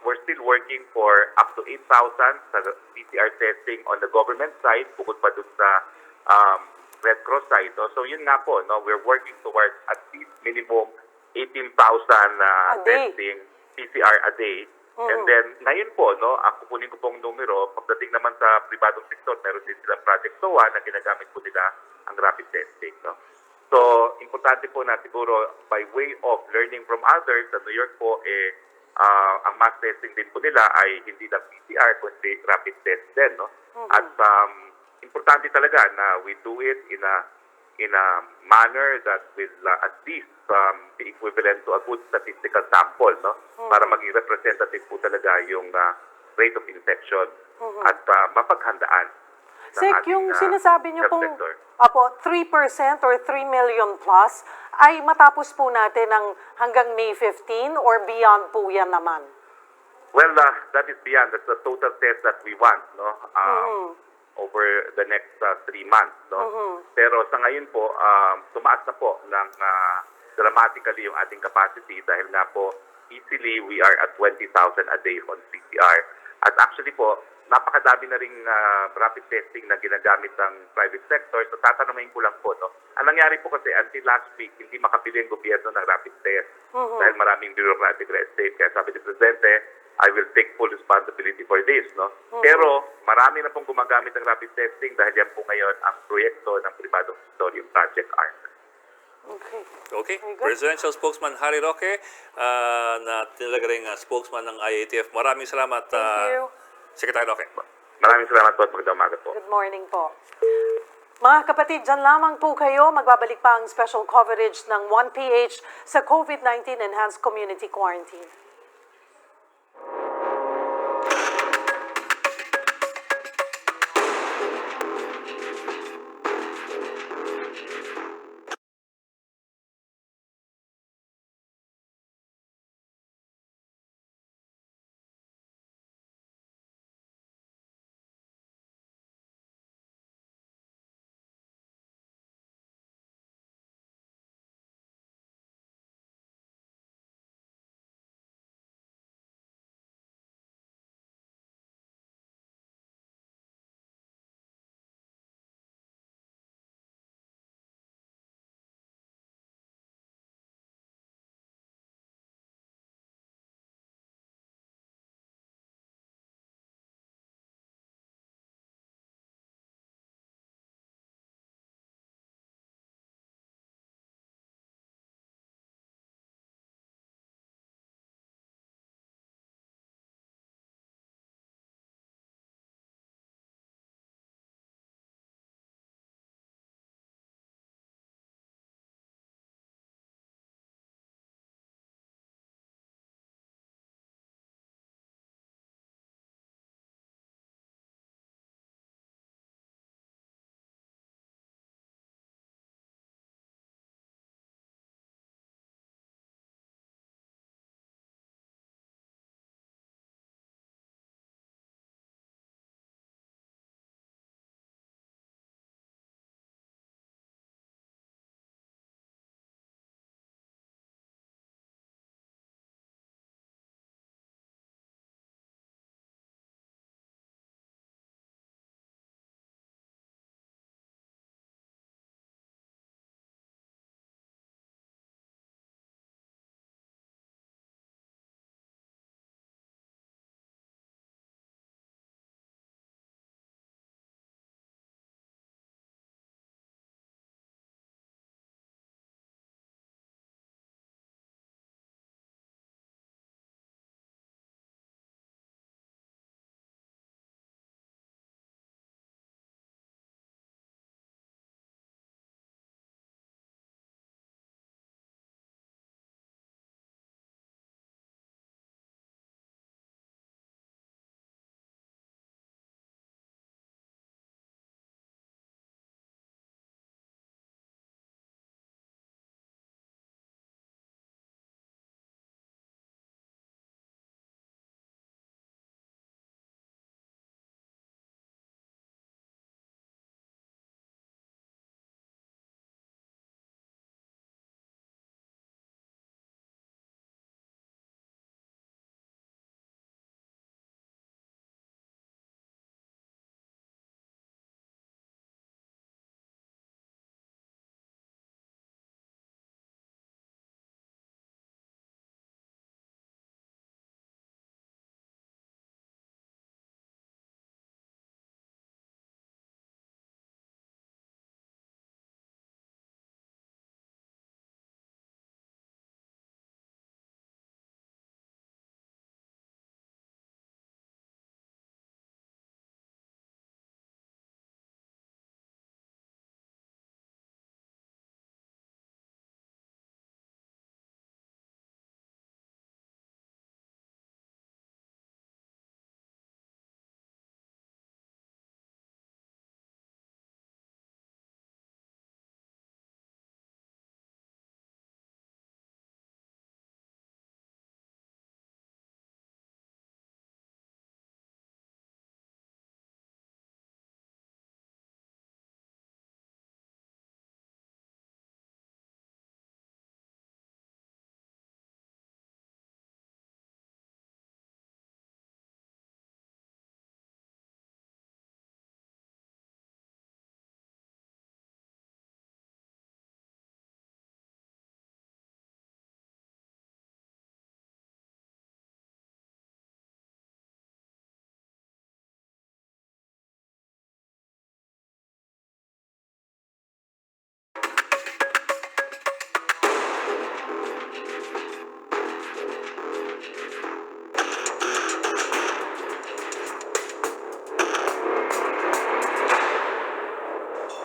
we're still working for up to 8,000 sa PCR testing on the government side, bukod pa dun sa Red Cross side. No? So yun nga po, no? We're working towards at least minimum 18,000 testing PCR a day. And then, ngayon po, no, ako kukunin ko pong numero, pagdating naman sa pribadong sektor, meron din silang Project SOA na ginagamit po nila ang rapid testing. No? So, importante po na siguro by way of learning from others, sa New York po, ang mass testing din po nila ay hindi lang PCR, kundi rapid test din. No? At importante talaga na we do it in a manner that will at least be equivalent to a good statistical sample, no? Para maging representative po talaga yung rate of infection at mapaghandaan ng Sek, ating, yung sinasabi niyo health pong sector. 3% or 3 million plus, ay matapos po natin ng hanggang May 15 or beyond po yan naman? Well, that is beyond. That's the total test that we want, no? Over the next 3 months, no? Pero sa ngayon po, tumaas na po ng dramatically yung ating capacity dahil nga po easily we are at 20,000 a day on PCR. At actually po, napakadami na ring rapid testing na ginagamit ng private sector. So tatanungin ko lang po, no? Ang nangyari po kasi until last week, hindi makabili ang gobyerno ng rapid test dahil maraming bureaucratic red tape. Kaya sabi ni Presidente, I will take full responsibility for this, no? Pero marami na pong gumagamit ng rapid testing dahil yan po ngayon ang proyekto ng pribadong sektor, yung Project ARC. Okay. Presidential Spokesman Harry Roque, na talaga rin spokesman ng IATF. Maraming salamat, Thank you. Secretary Roque. Maraming salamat po at magandang umaga po. Good morning po. Mga kapatid, dyan lamang po kayo. Magbabalik pa ang special coverage ng 1PH sa COVID-19 Enhanced Community Quarantine.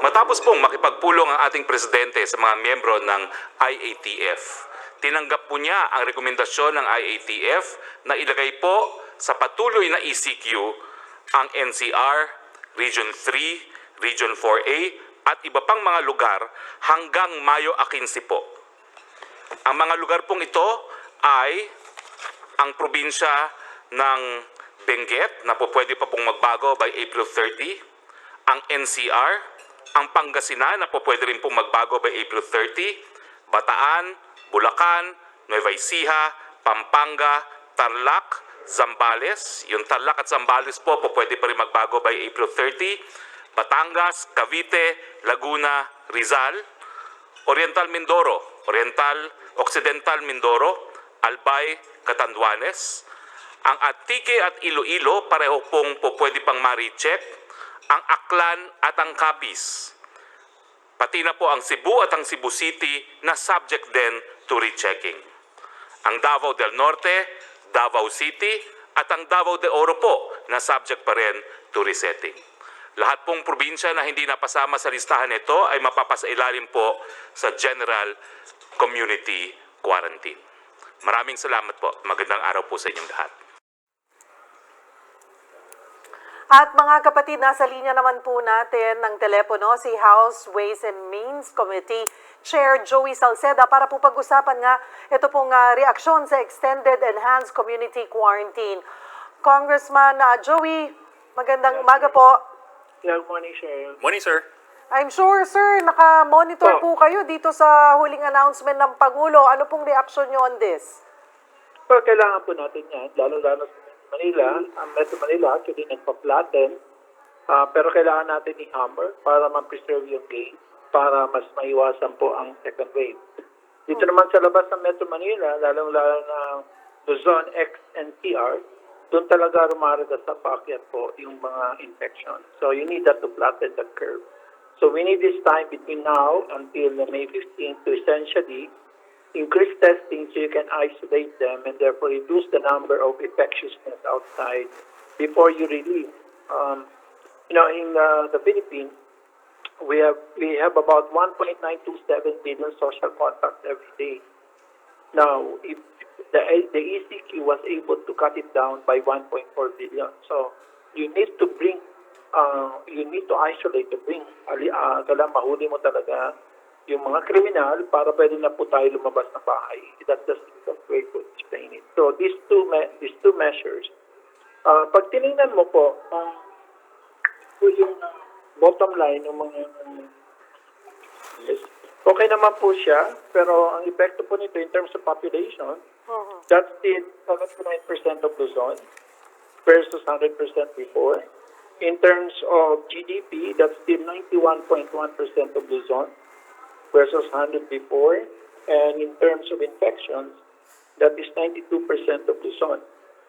Matapos pong makipagpulong ang ating presidente sa mga miyembro ng IATF, tinanggap po niya ang rekomendasyon ng IATF na ilagay po sa patuloy na ECQ ang NCR, Region 3, Region 4A at iba pang mga lugar hanggang Mayo 15 po. Ang mga lugar pong ito ay ang probinsya ng Benguet na po pwede pa pong magbago by April 30, ang NCR, ang Pangasinan na po pwede rin pong magbago by April 30, Bataan, Bulacan, Nueva Ecija, Pampanga, Tarlac, Zambales. Yung Tarlac at Zambales po pwede pa rin magbago by April 30, Batangas, Cavite, Laguna, Rizal, Oriental Mindoro, Occidental Mindoro, Albay, Catanduanes, ang Antique at Iloilo, pareho pong po pwede pang ma-recheck, ang Aklan at ang Capiz. Pati na po ang Cebu at ang Cebu City na subject din to rechecking. Ang Davao del Norte, Davao City at ang Davao de Oro po na subject pa rin to resetting. Lahat pong probinsya na hindi napasama sa listahan nito ay mapapasailalim po sa General Community Quarantine. Maraming salamat po. Magandang araw po sa inyong lahat. At mga kapatid, nasa linya naman po natin ng telepono si House Ways and Means Committee Chair Joey Salceda para po pag-usapan nga ito pong reaksyon sa Extended Enhanced Community Quarantine. Congressman Joey, magandang umaga po. Good morning, sir. Morning, sir. I'm sure, sir, naka-monitor po kayo dito sa huling announcement ng Pangulo. Ano pong reaksyon nyo on this? Well, kailangan po natin yan, lalo-lalo sa Manila. Ang Metro Manila actually nagpa-flatten, pero kailangan natin i-hammer para ma-preserve yung gain, para mas maiwasan po ang second wave. Dito naman sa labas ng Metro Manila, lalong-lalo na Luzon, X, and CR, doon talaga rumaraga sa paakyat po yung mga infection. So you need that to flatten the curve. So we need this time between now until May 15 to essentially increase testing so you can isolate them and therefore reduce the number of infectiousness outside before you release. In the Philippines, we have about 1.927 billion social contacts every day. Now, if the ECQ was able to cut it down by 1.4 billion, so you need to isolate, kailangan mahuli mo talaga yung mga kriminal para pwede na po tayo lumabas ng bahay. That's the simplest way to explain it. So these two measures, pag tinignan mo po, yung bottom line ng mga okay naman po siya, pero ang epekto po nito in terms of population, that's still 79% of Luzon versus 100% before. In terms of GDP, that's still 91.1% of Luzon versus 100 before. And in terms of infections, that is 92% of Luzon.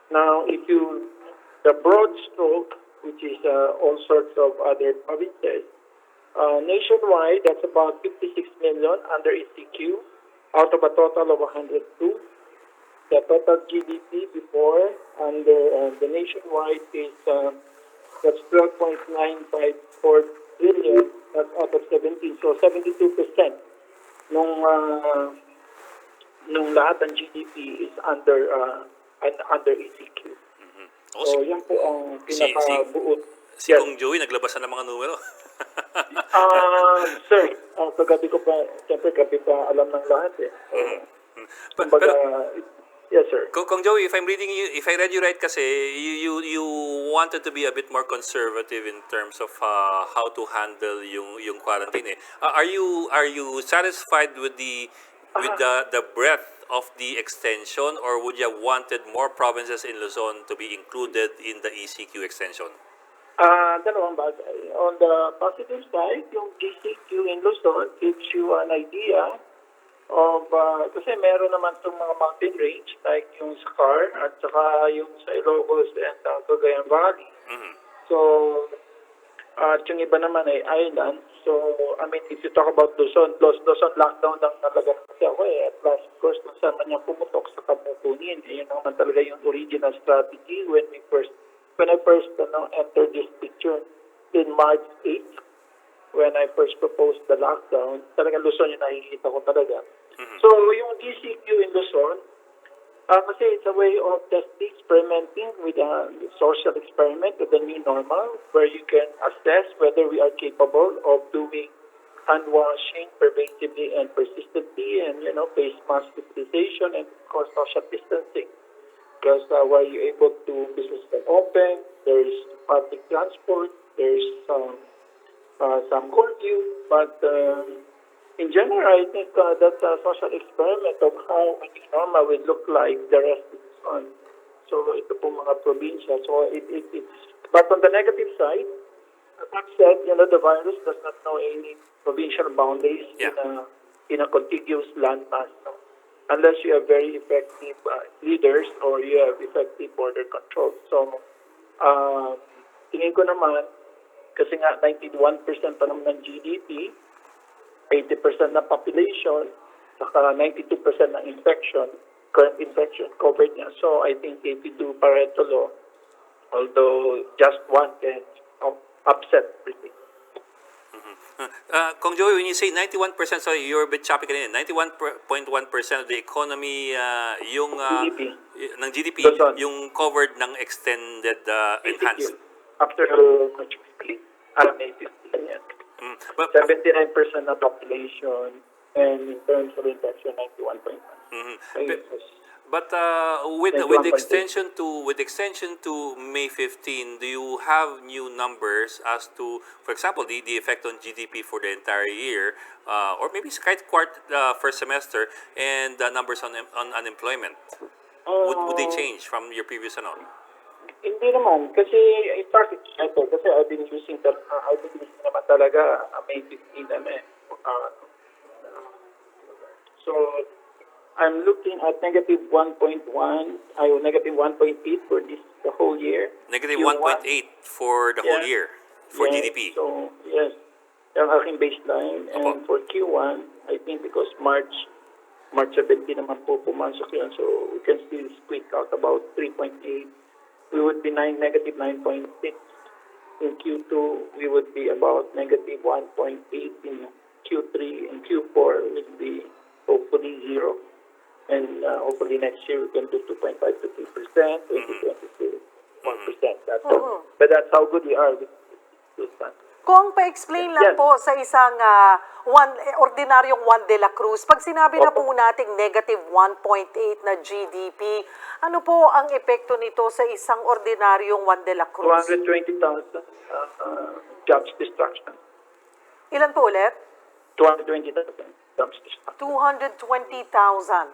Now, the broad stroke, which is all sorts of other provinces, nationwide, that's about 56 million under ECQ out of a total of 102. The total GDP before under the nationwide is that's 12.954 billion. That's out of 17. So 72% nung lahat ng GDP is under ECQ. So yan po ang pinakabuot. Si Kong Joey, naglabas na ng mga numero. Sir, kagabi ko pa, siyempre gabi pa alam ng lahat eh. Yes, sir. Kong Joey, if I read you right kasi, you wanted to be a bit more conservative in terms of how to handle yung quarantine. Are you satisfied with the breadth of the extension, or would you have wanted more provinces in Luzon to be included in the ECQ extension? Dalawang bagay. On the positive side, yung GCQ in Luzon gives you an idea of, kasi meron naman itong mga mountain range like yung sa Car at saka yung sa Ilocos and Cagayan Valley. So, at yung iba naman ay island. So, I mean, if you talk about Luzon lockdown lang talaga kasi ako eh. At last, of course, kung saan man niya pumutok sa kamukunin, yun naman talaga yung original strategy when I first entered this picture in March 8th. when I first proposed the lockdown. Talaga Luzon yung nakikita ko talaga. So yung GCQ in Luzon, kasi it's a way of testing, experimenting with a social experiment with the new normal where you can assess whether we are capable of doing hand washing pervasively and persistently and, face mask utilization and, of course, social distancing. Because while you're able to, business can open, there's public transport, there's some curfew, but in general, I think that's a social experiment of how a new normal will look like the rest of the sun. So ito po mga probinsya. So but on the negative side, as I've said, the virus does not know any provincial boundaries Yeah. in a contiguous landmass. No? Unless you have very effective leaders or you have effective border control. So, tingin ko naman, kasi nga 91% pa naman ng GDP, 80% ng population, saka 92% ng infection, current infection covered niya. So, I think if you do Pareto law, although just one can upset everything. Kong Joey, when you say 91%, sorry, you're a bit choppy kanina. 91.1% of the economy, yung GDP. ng GDP, Luzon. yung covered ng extended enhanced. After May 15, yan. But, 79% na population, and in terms of infection, 91.1. Ayun. But with 21.8. extension to May 15, do you have new numbers as to, for example, the effect on GDP for the entire year, or maybe kahit first semester, and the numbers on unemployment? Would they change from your previous ano? Hindi naman, kasi I started better, kasi I've been using naman talaga May 15 so I'm looking at negative 1.1, negative 1.8 for the whole year. Negative Yung 1.8 for the whole year for yes, GDP. So, yes, yung aking baseline. And for Q1, I think because March 17 naman po pumasok yun, so we can still squeak out about 3.8. We would be negative 9.6. In Q2, we would be about negative 1.8. In Q3 and Q4 will be hopefully 0. And hopefully next year we can do 2.5 to 3%, 2022, 1%. That's all. But that's how good we are with that. Kung pa-explain lang Yes. po sa isang ordinaryong Juan de la Cruz, pag sinabi na po nating negative 1.8 na GDP, ano po ang epekto nito sa isang ordinaryong Juan de la Cruz? 220,000 jobs destruction. Ilan po ulit? 220,000 jobs destruction. 220,000.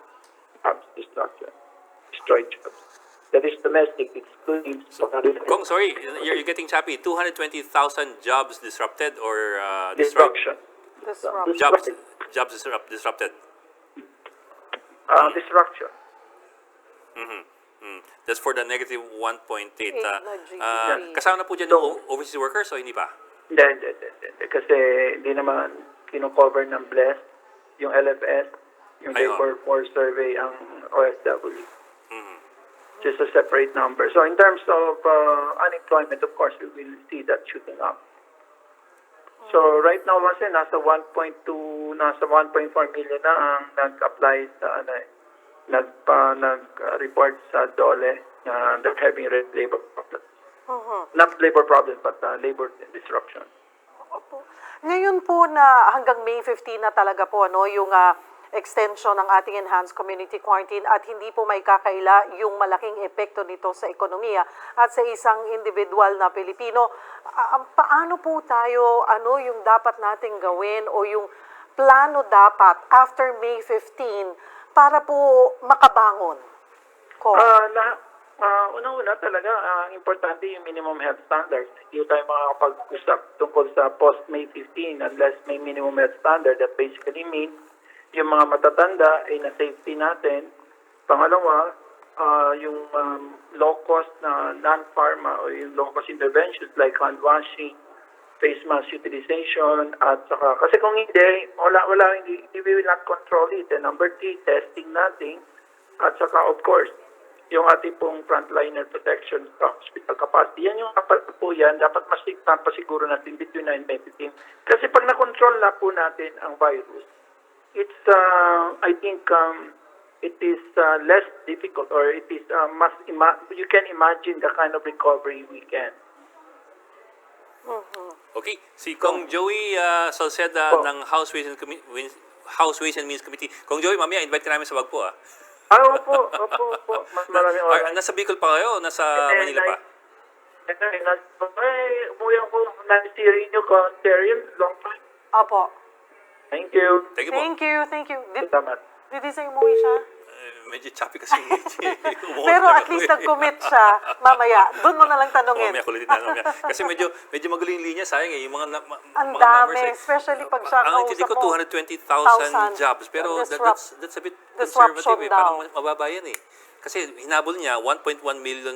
Jobs destruction. Destroyed jobs. That is domestic, excluding Kong, sorry, you're getting choppy. 220,000 jobs disrupted or destruction. Disrupt. Jobs disrupted. Destruction. That's for the negative 1.8. na GDP. Kasama na po dyan yung overseas workers o hindi pa? Hindi. Kasi hindi naman kino-cover ng BLES, yung LFS, yung Ayun. Labor Force Survey, ang OFW. Just a separate number. So in terms of unemployment, of course, we will see that shooting up. So right now, kasi nasa 1.4 million na ang nag-apply sa nag-report sa DOLE na they're having labor problems. Not labor problems, but labor disruption. Ngayon po na hanggang May 15 na talaga po yung extension ng ating enhanced community quarantine at hindi po may kakaila yung malaking epekto nito sa ekonomiya at sa isang individual na Pilipino. Paano po tayo, ano yung dapat nating gawin o yung plano dapat after May 15 para po makabangon? Una-una talaga, ang importante yung minimum health standards. Hindi tayo makakapag-usap tungkol sa post-May 15 unless may minimum health standard. That basically means yung mga matatanda ay na-safety natin. Pangalawa, yung low-cost na non-pharma o yung low-cost interventions like hand washing, face mask utilization, at saka, kasi kung hindi, we will not control it. And number 3, testing natin. At saka, of course, yung ating pong frontliner protection sa hospital capacity. Yan yung apat po yan, dapat pasiguro natin between 9 and 15. Kasi pag na-control na po natin ang virus, it's, I think, it is less difficult or it is, you can imagine the kind of recovery we can. Okay, si Kong Joey Salceda Po. ng House Ways and Means Committee. Kong Joey, mamaya invite ka namin sa Wag po Opo. Mas maraming oras. Nasa Bicol pa kayo? Nasa Manila pa? Umuwi ako ng series nyo, Conterium, long time. Opo. Thank you. Thank you po. Thank you. Salamat. Did he say umuwi siya? Medyo choppy kasi. Pero at least nag-commit siya. Mamaya, doon mo na lang tanungin. Mamaya kulitin na mamaya. Kasi medyo magaling linya, sayang eh. Yung mga, Ang mga dami, numbers eh. especially pag siya Ang intindi ko, mo. 220,000 jobs. Pero that's a bit conservative eh. daw. Parang mababa yan eh. Kasi hinabol niya, 1.1 million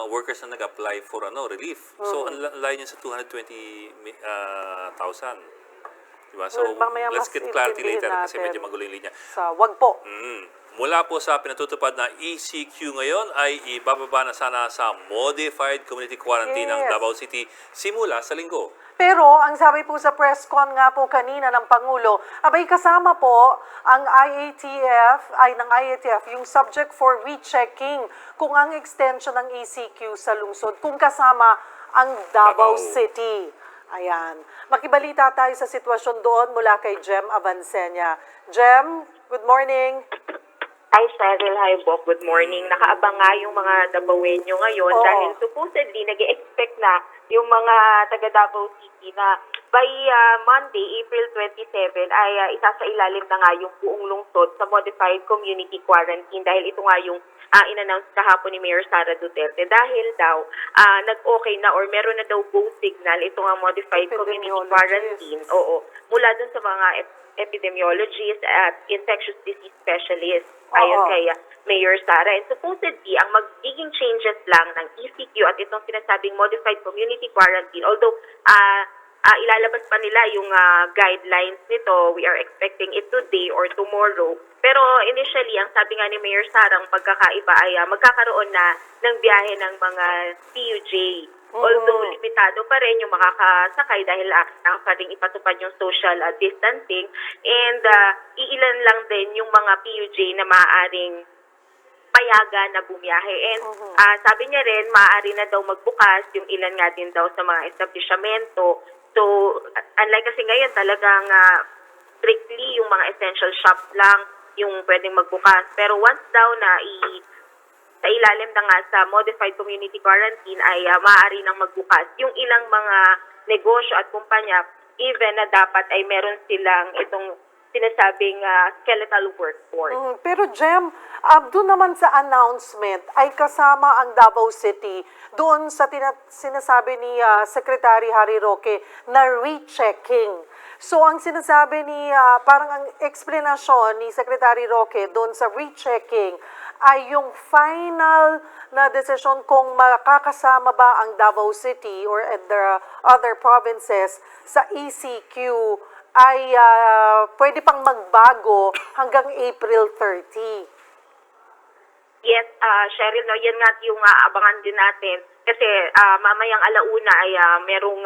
workers na nag-apply for relief. So, ang layo niya sa 220,000. Diba? So, Mamaya let's mas get clarity intindihin later kasi natin. medyo magulo yung linya. Sa wag po. Mula po sa pinatutupad na ECQ ngayon ay ibababa na sana sa Modified Community Quarantine ng Yes. Davao City simula sa linggo. Pero ang sabi po sa press con nga po kanina ng Pangulo, abay kasama po ang IATF yung subject for rechecking kung ang extension ng ECQ sa lungsod, kung kasama ang Davao Davao. City. Ayan. Makibalita tayo sa sitwasyon doon mula kay Jem Avancenia. Jem, good morning. Hi, Cheryl. Hi, Bok. Good morning. Nakaabang nga yung mga Davaoenyo ngayon Oo. dahil supposedly nag-expect na yung mga taga Davao City na by Monday, April 27, ay isasailalim na nga yung buong lungsod sa Modified Community Quarantine dahil ito nga yung in-announce kahapon ni Mayor Sara Duterte dahil daw nag-okay na or meron na daw go signal ito nga Modified Community Epidemiologist. Quarantine. Oo. Mula dun sa mga epidemiologists at infectious disease specialists. Ayon Oo. kay Mayor Sara. And supposedly, ang magiging changes lang ng ECQ at itong sinasabing Modified Community Quarantine, although ilalabas pa nila yung guidelines nito, we are expecting it today or tomorrow. Pero initially, ang sabi nga ni Mayor Sara, ang pagkakaiba ay magkakaroon na ng biyahe ng mga PUJ. Although limitado pa rin yung makakasakay dahil pa rin ipatupad yung social distancing and iilan lang din yung mga PUJ na maaaring payagan na bumiyahe. And sabi niya rin, maaari na daw magbukas yung ilan nga din daw sa mga establishmento. So, unlike kasi ngayon talagang strictly yung mga essential shops lang yung pwedeng magbukas. Pero once daw na sa ilalim na nga sa Modified Community Quarantine ay maaari nang magbukas yung ilang mga negosyo at kumpanya, even na dapat ay meron silang itong sinasabing skeletal workforce. Pero Jem, doon naman sa announcement ay kasama ang Davao City doon sa sinasabi ni Secretary Harry Roque na rechecking. So ang sinasabi ni, parang ang explanation ni Secretary Roque doon sa rechecking ay yung final na desisyon kung makakasama ba ang Davao City or the other provinces sa ECQ ay pwede pang magbago hanggang April 30. Yes, Cheryl, no, yan nga yung abangan din natin. Kasi mamayang alauna ay merong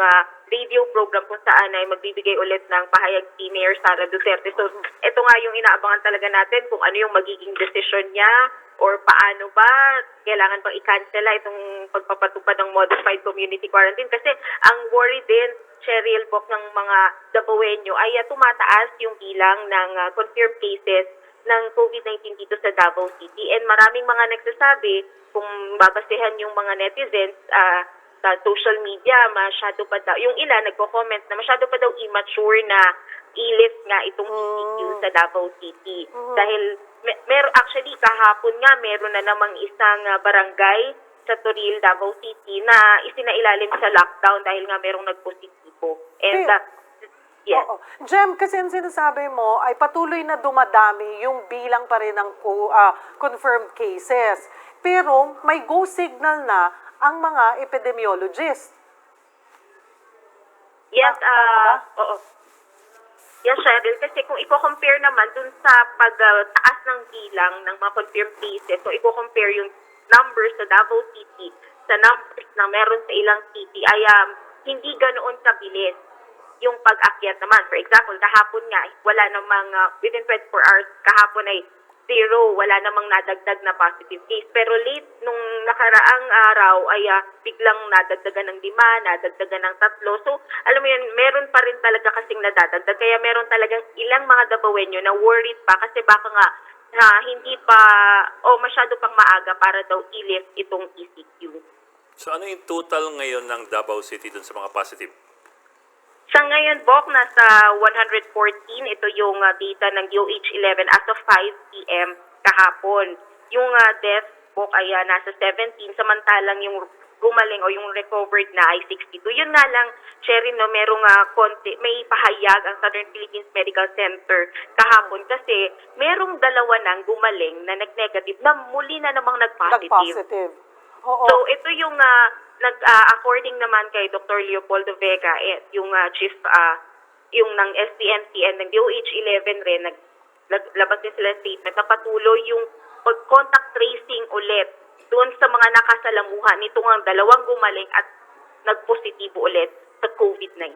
radio program kung saan ay magbibigay ulit ng pahayag si Mayor Sara Duterte. So, ito nga yung inaabangan talaga natin kung ano yung magiging desisyon niya or paano ba kailangan bang i-cancela itong pagpapatupad ng Modified Community Quarantine. Kasi ang worry din, Cheryl, Bok, ng mga Davaoenyo ay tumataas yung bilang ng confirmed cases ng COVID-19 dito sa Davao City. And maraming mga nagsasabi, kung babasehan yung mga netizens sa social media, masyado pa daw, yung ilan nagko-comment na masyado pa daw immature na i-lift nga itong ECQ sa Davao City. Dahil, actually, kahapon nga, meron na namang isang barangay sa Toril, Davao City na isinailalim sa lockdown dahil nga merong nagpositibo. And, yes. Oo. Jem, kasi ang sinasabi mo ay patuloy na dumadami yung bilang pa rin ng confirmed cases. Pero may go signal na ang mga epidemiologists. Yes, Tama ba? oo. Yes, Cheryl, kasi kung i-compare naman dun sa pagtaas ng bilang ng mga confirmed cases, so i-compare yung numbers sa Davao City sa numbers na meron sa ilang city ay hindi ganoon kabilis yung pag-akyat naman. For example, kahapon nga, wala namang, within 24 hours, kahapon ay zero, wala namang nadagdag na positive case. Pero late nung nakaraang araw ay biglang nadagdagan ng 5, nadagdagan ng 3. So, alam mo yun, meron pa rin talaga kasing nadadagdag. Kaya meron talagang ilang mga Davaoenyo na worried pa kasi baka nga hindi pa o masyado pang maaga para daw i-lift itong ECQ. So ano yung total ngayon ng Davao City dun sa mga positive? Sa ngayon, Bok, nasa 114. Ito yung data ng DOH-11 as of 5 p.m. kahapon. Yung death, Bok, ay nasa 17, samantalang yung gumaling o yung recovered na ay 62. Yun nga lang, Cheryl, no, merong konti, may pahayag ang Southern Philippines Medical Center kahapon kasi merong dalawa nang gumaling na nag-negative na muli na namang nag-positive. Nag-positive. Oo. So, ito yung according naman kay Dr. Leopoldo Vega, yung chief, yung ng STMC and ng DOH-11 rin, naglabas din sila statement na patuloy yung pag-contact tracing ulit doon sa mga nakasalamuhan nitong ang dalawang gumaling at nagpositibo ulit sa COVID-19.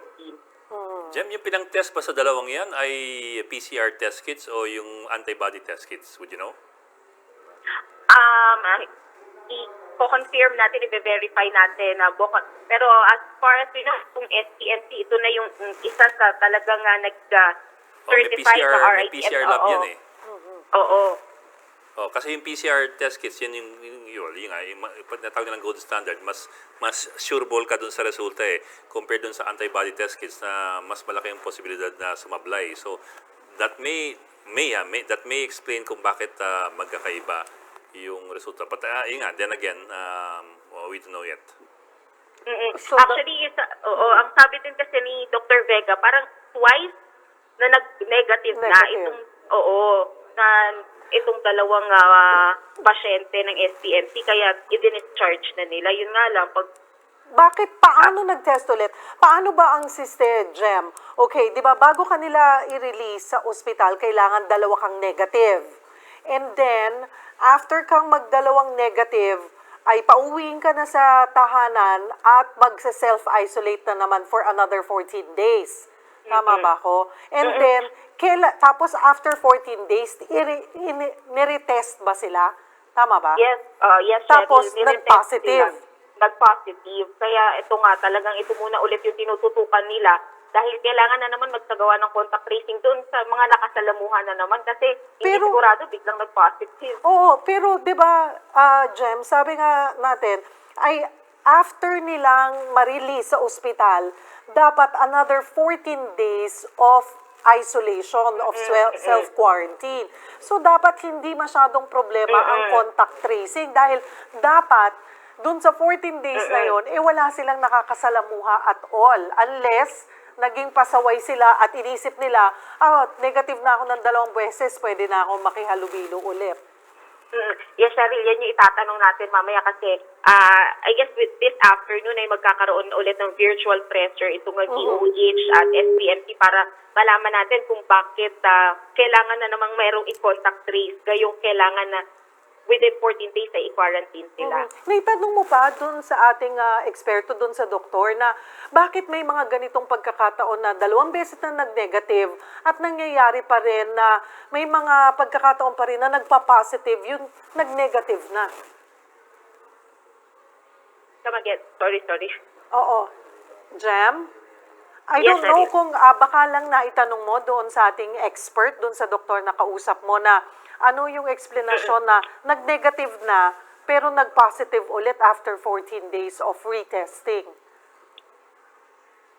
Jem, yung pinang-test pa sa dalawang yan ay PCR test kits o yung antibody test kits? Would you know? I-confirm natin, i-verify natin na pero as far as we know, kung STMC, ito na yung isa sa talagang nag-certify sa may RITM. PCR lab yan eh. Oo. Oh, kasi yung PCR test kits, yan yung natawag nilang gold standard, mas sureball ka dun sa resulta eh, compared dun sa antibody test kits na mas malaki yung posibilidad na sumablay. So, that may explain kung bakit magkakaiba yung resulta. But, then again, we don't know yet. So, Actually, ang sabi din kasi ni Dr. Vega, parang twice na nag-negative na Negative. itong dalawang pasyente ng STMC, kaya i-discharge na nila. Yun nga lang, Bakit? Paano nag-test ulit? Paano ba ang system, Jem? Okay, di ba, bago kanila i-release sa ospital, kailangan dalawa kang negative. And then, after kang magdalawang negative, ay pauwiin ka na sa tahanan at magsa-self-isolate na naman for another 14 days. Tama ba ako? And then, tapos after 14 days, niretest ba sila? Tama ba? yes, Tapos, Cheryl, niretest nag-positive. sila. Nag-positive. Kaya ito nga, talagang ito muna ulit yung tinututukan nila dahil kailangan na naman magsagawa ng contact tracing doon sa mga nakasalamuhan na naman kasi hindi Pero- sigurado biglang nag-positive. Oo, pero 'di ba, Jem, sabi nga natin, ay after nilang ma-release sa ospital, dapat another 14 days of isolation, of self-quarantine. So, dapat hindi masyadong problema ang contact tracing dahil dapat dun sa 14 days na yon, wala silang nakakasalamuha at all unless naging pasaway sila at inisip nila, negative na ako ng 2 beses, pwede na ako makihalubilo ulit. Yes, Cheryl, yan yung itatanong natin mamaya kasi I guess with this afternoon ay magkakaroon ulit ng virtual presser itong DOH at SPMC para malaman natin kung bakit kailangan na namang mayroong i-contact trace, gayong kailangan na within 14 days ay i-quarantine sila. Naitanong mo pa dun sa ating eksperto, dun sa doktor, na bakit may mga ganitong pagkakataon na 2 beses na nag-negative at nangyayari pa rin na may mga pagkakataon pa rin na nagpa-positive, yung nag-negative na. Come again. Sorry. Oo. Jem? I Yes, don't know Shari. kung baka lang naitanong mo doon sa ating expert, doon sa doktor na kausap mo na ano yung explanation na nag-negative na pero nag-positive ulit after 14 days of retesting.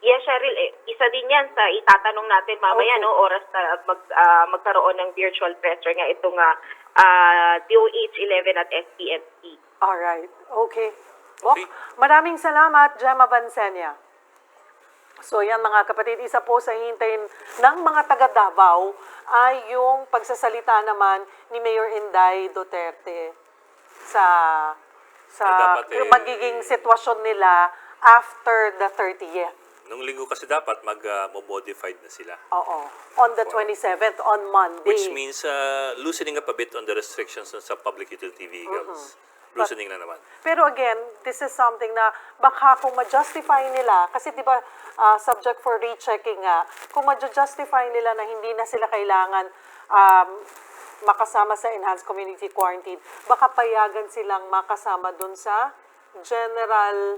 Yes, Cheryl, isa din yan sa itatanong natin mamaya, Okay. no, oras na magkaroon ng virtual presser nga itong DOH-11 at SPMC. Alright. Okay. Bok, Okay. maraming salamat, Gemma Vansenia. So yan mga kapatid, isa po sa hintayin ng mga taga Davao ay yung pagsasalita naman ni Mayor Inday Duterte sa Dapat, magiging sitwasyon nila after the 30th. Nung linggo kasi dapat mag-modified na sila. Oo. On the 27th, on Monday. Which means loosening up a bit on the restrictions sa public utility vehicles. Loosening na naman. Pero again, this is something na baka kung ma-justify nila, kasi di ba subject for rechecking nga, kung ma-justify nila na hindi na sila kailangan makasama sa enhanced community quarantine, baka payagan silang makasama dun sa general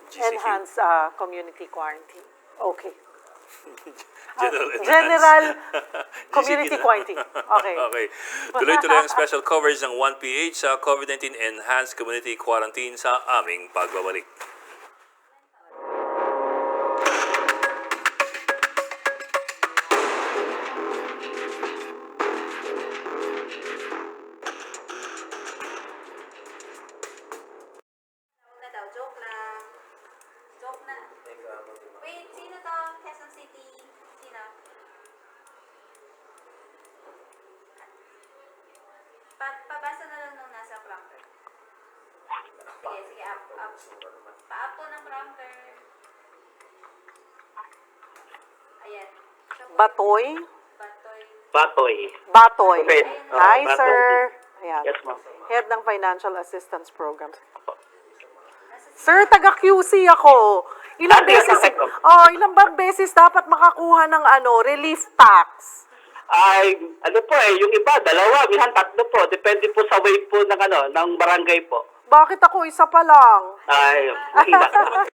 GCQ. enhanced community quarantine. Okay. General Community GCQ na. quarantine. Okay. Okay. Tuloy-tuloy ang special coverage ng 1PH sa COVID-19 Enhanced Community Quarantine sa aming pagbabalik. na daw, joke lang. Joke na. Wait, sino to? Quezon City. Sino? Pabasa na lang nung nasa prompter. Sige, sige, up. Pa-up po ng prompter. Ayan. Batoy? Batoy. Batoy. Batoy. Okay. Hi, Batoy. sir. Ayan. Yes, ma'am. Head ng Financial Assistance Programs. Sir, taga-QC ako. Ilang Ate, beses, ate, ma'am. ilang bang beses dapat makakuha ng relief tax? Ay, ano po yung iba, dalawa, minsan tatlo po. Depende po sa way po ng barangay po. Bakit ako isa pa lang? Ay, mahina.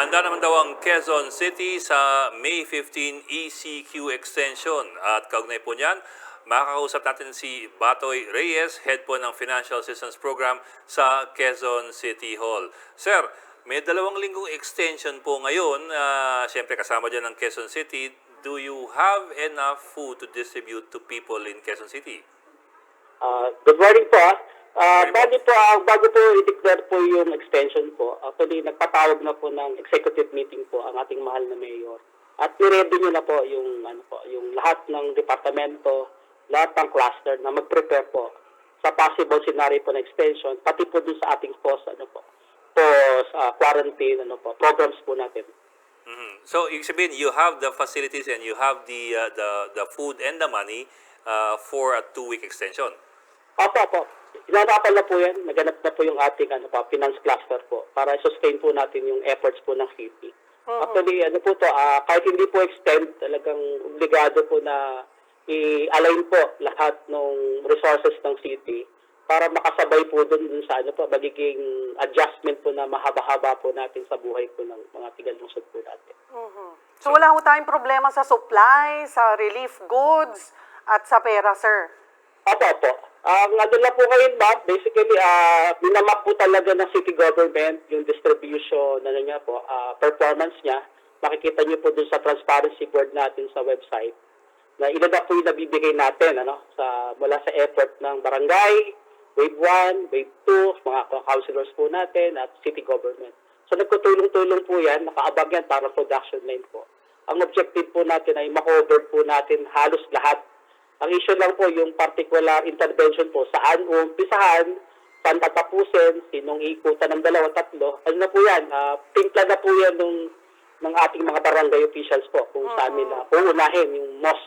Handa naman daw ang Quezon City sa May 15 ECQ extension. At kaugnay po niyan, makakausap natin si Batoy Reyes, head po ng Financial Assistance Program sa Quezon City Hall. Sir, may 2 linggong extension po ngayon. Siyempre kasama dyan ang Quezon City. Do you have enough food to distribute to people in Quezon City? Good morning po. Bago po i-declare po yung extension po, actually nagpatawag na po ng executive meeting po ang ating mahal na mayor. At i-ready nyo na po yung lahat ng departamento, lahat ng cluster na mag-prepare po sa possible scenario po ng extension, pati po dun sa ating post quarantine programs po natin. So, ibig sabihin, you have the facilities and you have the food and the money for a 2-week extension. Opo. Hinanapan na po yan. Naganap na po yung ating finance cluster po para sustain po natin yung efforts po ng city. Actually, kahit hindi po extend, talagang obligado po na i-align po lahat ng resources ng city para makasabay po dun sa magiging adjustment po na mahaba-haba po natin sa buhay po ng mga tigalungsod po natin. So wala ho tayong problema sa supply, sa relief goods, at sa pera, sir? Opo. Nandun na po ngayon, ma'am. Basically, binamap po talaga ng city government yung distribution performance niya. Makikita niyo po dun sa transparency board natin sa website na ilan na po yung nabibigay natin mula sa effort ng barangay, wave 1, wave 2, mga councilors po natin at city government. So nagtutulong-tulong po yan, nakaabag yan para production line po. Ang objective po natin ay makover po natin halos lahat. Ang issue lang po yung particular intervention po, saan umpisahan, saan tatapusin, sinong ikutan ng 2-3. Ano na po yan, timpla na po yan ng ating mga barangay officials po kung saan nila uunahin yung most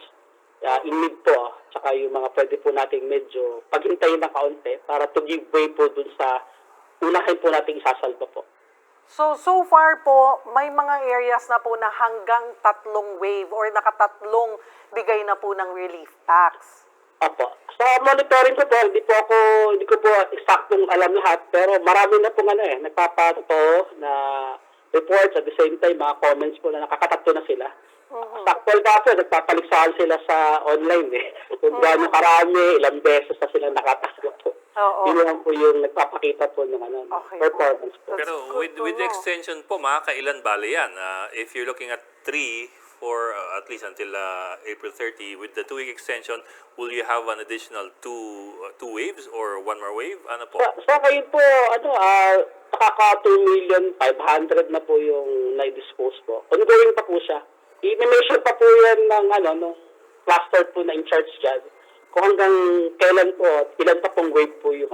in need po, tsaka yung mga pwede po nating medyo paghintayin ng kaunti para to give way po dun sa unahin po nating isasalba po. So far po, may mga areas na po na hanggang 3 wave or nakatatlong bigay na po ng relief tax. Opo. Sa monitoring ko po, hindi ko po eksaktong alam lahat, pero marami na po nagpapatotoo na reports at the same time mga comments po na nakakatatlo na sila. Saktual kaso, nagpapaligsahan sila sa online Kung gaano karami, ilang beses na sila nakataklo po. Yun lang po yung nagpapakita po ng performance po. Pero with the extension po, makakailan bale yan? If you're looking at 3 for at least until April 30, with the 2-week extension, will you have an additional two waves or one more wave? Ano po? Sa ngayon po, nakaka 2,500,000 na po yung na-dispose po. Ongoing pa po siya. I-measure pa po yan ng cluster po na in charge dyan. Kung hanggang kailan po, ilan pa pong wave po yung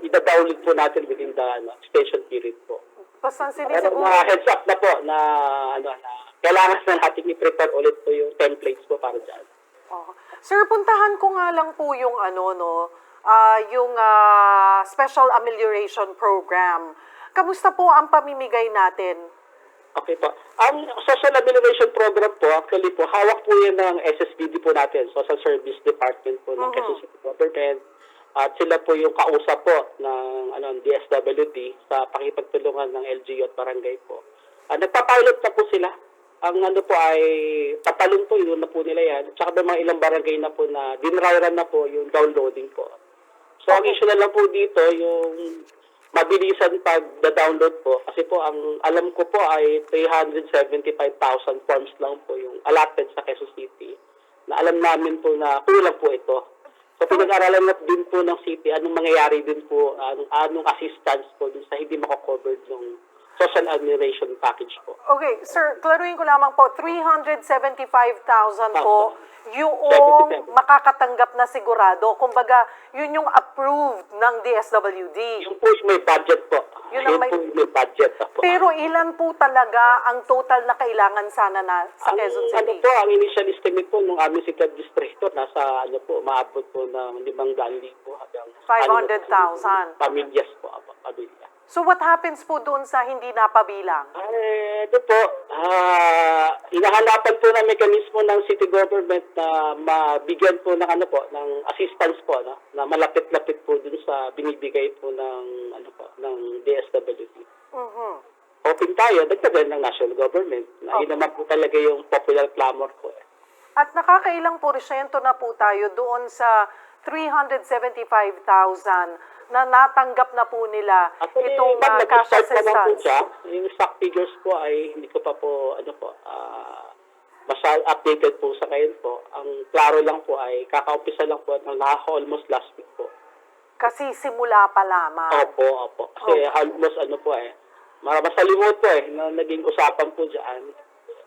ida-download po natin within the extension period po. Basta Pero heads up na po na kailangan na natin i-prepare ulit po yung templates po para dyan. Sir, puntahan ko nga lang po yung yung Special Amelioration Program. Kamusta po ang pamimigay natin? Okay po. Ang Social Amelioration Program po, actually po, hawak po yan ng SSBD po natin, Social Service Department po ng Quezon City Government. At sila po yung kausap po ng DSWD sa pakipagtulungan ng LGU at barangay po. Nagpapilot na po sila. Ang po ay tatalon po, yun na po nila yan. At saka may mga ilang barangay na po na dinrairan na po yung downloading po. So ang issue na lang po dito, yung mabilisan pag-download po. Kasi po, ang alam ko po ay 375,000 forms lang po yung allotted sa Quezon City. Na alam namin po na kulang po ito. So pinag-aralan na din po ng city anong mangyayari din po, anong assistance po dun sa hindi makakovered ng social amelioration package po. Okay, sir, klaruhin ko lamang po, 375,000 po yung makakatanggap na sigurado. Kumbaga, yun yung approved ng DSWD. Yung po may budget po. Yun ang may budget po. Pero ilan po talaga ang total na kailangan sana na sa Quezon City? Ang initial estimate po ng aming city administrator, nasa maabot po ng 500,000 hanggang 500,000. Pamilyas po, pamilya. So what happens po doon sa hindi napabilang? Hinahanapan po ng mekanismo ng city government na mabigyan po ng ng assistance po na malapit-lapit po dun sa binibigay po ng ng DSWD. Hoping tayo dagdagan ng national government na yun naman po talaga yung popular clamor po. At nakakailang porsyento na po tayo doon sa 375,000 na natanggap na po nila itong cash assistance. Yung stock figures po ay hindi ko pa po masyal updated po sa ngayon po. Ang klaro lang po ay kakaumpisa lang po ng almost last week po. Kasi simula pa lamang. Opo. Kasi almost masalimot po na naging usapan po dyan.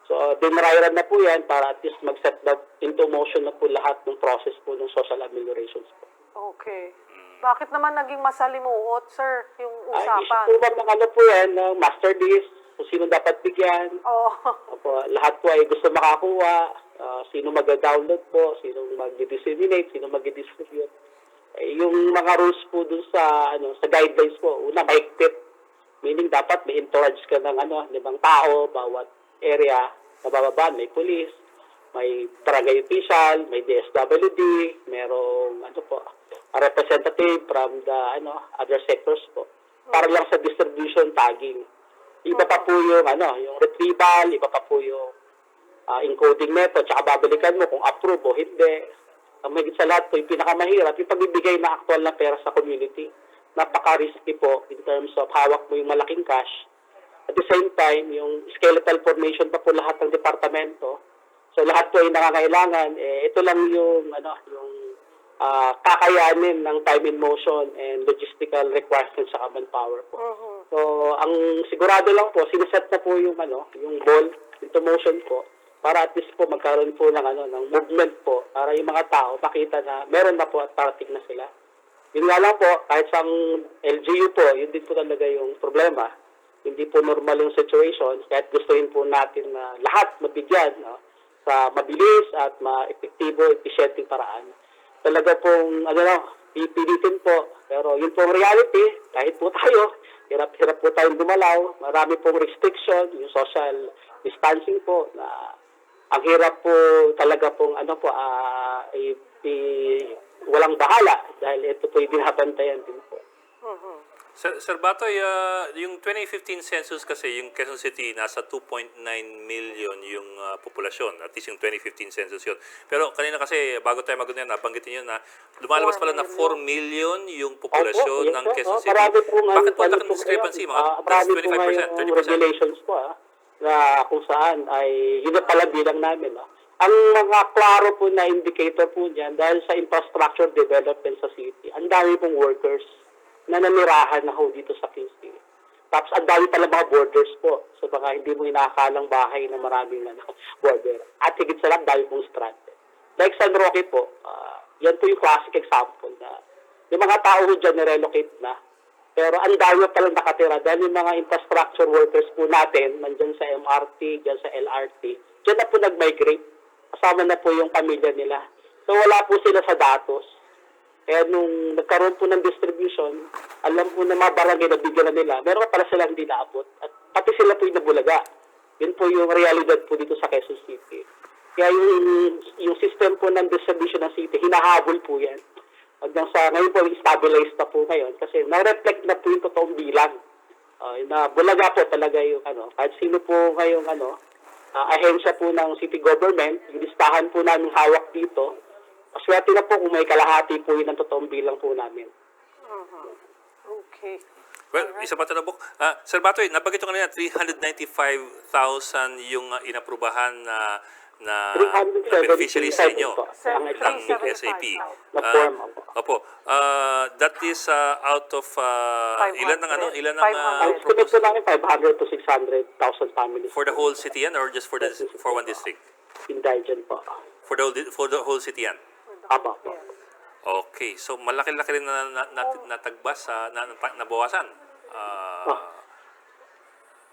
So, dinrairan na po yan para at least mag-set into motion na po lahat ng process po ng social ameliorations po. Okay. Bakit naman naging masalimuot, sir, yung usapan? Issue po ba ng po yan, ng master list, kung sino dapat bigyan. Oh. Opo, lahat po ay gusto makakuha. Sino mag-download po, sino mag-disseminate, sino mag-distribute. Yung mga rules po dun sa sa guidelines po, una mahigpit. Meaning dapat may entourage ka ng 5 tao bawat area. Nabababa, may police, may barangay official, may DSWD, merong a representative from the other sectors po. Para lang sa distribution tagging. Iba pa po yung yung retrieval, iba pa po yung encoding method, tsaka babalikan mo kung approve o hindi. Ang mahigit sa lahat po, yung pinakamahirap, yung pagbibigay na aktual na pera sa community. Napaka-risky po in terms of hawak mo yung malaking cash. At the same time, yung skeletal formation pa po lahat ng departamento. So lahat po ay nangangailangan, ito lang yung kakayanin ng time in motion and logistical requirements sa manpower po. So ang sigurado lang po, sineset na po yung yung ball into motion po para at least po magkaroon po ng movement po para yung mga tao makita na meron na po at parating na sila. Yun nga lang po, kahit sa LGU po, yun din po talaga yung problema. Hindi po normal yung situation, kahit gustuhin po natin na lahat mabigyan sa mabilis at ma-epektibo, efficienteng paraan. Talaga pong, pipilitin po. Pero yun pong reality, kahit po tayo, hirap po tayong dumalaw, marami pong restriction, yung social distancing po, na ang hirap po talaga pong walang bahala dahil ito po yung binabantayan din po. Sir Batoy, yung 2015 census kasi, yung Quezon City, nasa 2.9 million yung populasyon. At least yung 2015 census yun. Pero kanina kasi, bago tayo mag-unan, nabanggitin yun na lumalabas pala na 4 million yung populasyon ng Quezon City. Bakit po laking discrepancy? That's 25%, 30%. Regulations po na kung saan ay yun na pala bilang namin. Ang mga klaro po na indicator po niyan dahil sa infrastructure development sa city, ang dami pong workers na nanirahan na ho dito sa QC. Tapos ang dami pala mga borders po. So baka hindi mo inaakalang bahay na maraming border. At higit sa lahat, dami pong stranded. Like San Roque po, yan po yung classic example na yung mga tao ho dyan nirelocate na. Pero ang dami palang nakatira dahil yung mga infrastructure workers po natin, nandyan sa MRT, dyan sa LRT, dyan na po nag-migrate. Kasama na po yung pamilya nila. So wala po sila sa datos. Kaya nung nagkaroon po ng distribution, alam po na mga barangay na bigyan na nila, meron pala silang hindi naabot. At pati sila po yung nabulaga. Yun po yung realidad po dito sa Quezon City. Kaya yung system po ng distribution ng city, hinahabol po yan. Hanggang sa ngayon po, stabilized na po ngayon kasi na-reflect na po yung totoong bilang. Na bulaga po talaga yung kahit sino po ngayong ahensya po ng city government, yung listahan po namin hawak dito, maswerte na po kung may kalahati po yun ang totoong bilang po namin. Okay. Well, isa pa tanong po. Sir Batoy, nabanggit ko kanina 395,000 yung inaprubahan na beneficiaries sa inyo ng SAP. Opo. That is out of ilan ng Estimate po namin 500 to 600,000 families. for the whole city yan or just for one district? Indigent po. For the whole city yan? Apa po. Okay. So malaki-laki rin na natagbas nabawasan.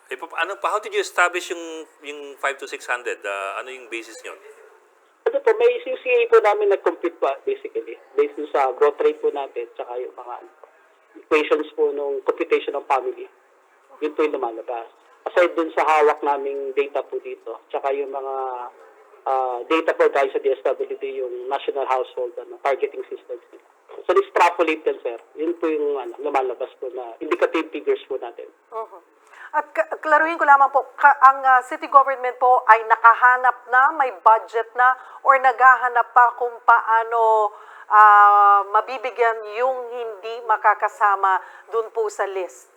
How did you establish yung 5 to 600? Ano yung basis nyo? Ito po, may CCA po namin nag-compute po basically. Based sa growth rate po natin, tsaka yung mga equations po nung computation ng family. Yun po yung lumalabas. Aside dun sa hawak naming data po dito, tsaka yung mga data po dahil sa DSWD, yung National Household Targeting Systems nila. So, extrapolate yan, sir. Yun po yung lumalabas po na indicative figures po natin. At klaruhin ko lamang po, ang city government po ay nakahanap na, may budget na, or naghahanap pa kung paano mabibigyan yung hindi makakasama dun po sa list?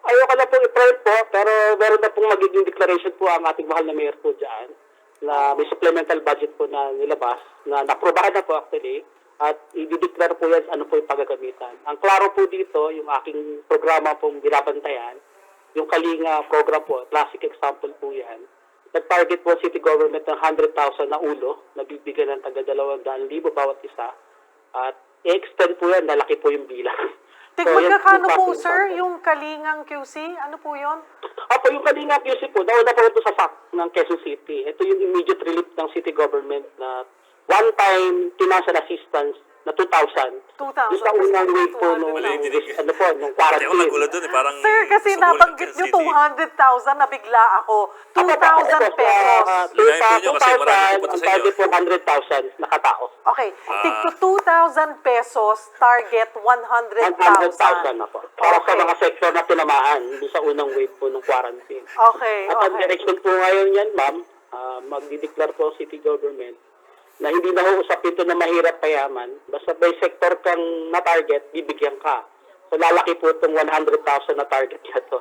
Ayoko na pong i-print po, pero meron na pong magiging declaration po ang ating mahal na mayor po dyan, na may supplemental budget po na nilabas, na naprobahan na po actually, at i-declare po yan ano po yung paggagamitan. Ang klaro po dito, yung aking programa pong binabantayan, yung Kalinga program po, classic example po yan. Nag-target po city government ng 100,000 na ulo, na bibigyan ng taga 200,000 bawat isa. At i-extend po yan, nalaki po yung bilang. Tig So, yan magkakano yung po, process sir, natin. yung Kalingang QC? Ano po yon? Opo, yung kanina QC po, nauna po ito sa SAC ng Quezon City. Ito yung immediate relief ng city government na one-time financial assistance na 2,000. 2,000. Yung sa unang wave po nung, Wala yung dinig. ano po, nung Pati ako quarantine. nagulat doon eh. Parang Sir, kasi sa mall ng nabanggit Quezon nyo City. 200,000, nabigla ako. 2,000 pesos. Lunayin po nyo kasi marami pupunta Ang sa inyo. target po 100,000 nakatao. Okay, tig 2,000 pesos, target 100,000. 100,000 na po. Para sa Okay. mga sector na tinamaan doon sa unang wave po ng quarantine. Okay, At ang okay. direction po ngayon yan, ma'am, magdideclare po ang city government na hindi na uusap ito na mahirap payaman. Basta may sector kang na-target, bibigyan ka. So lalaki po itong 100,000 na target niya to.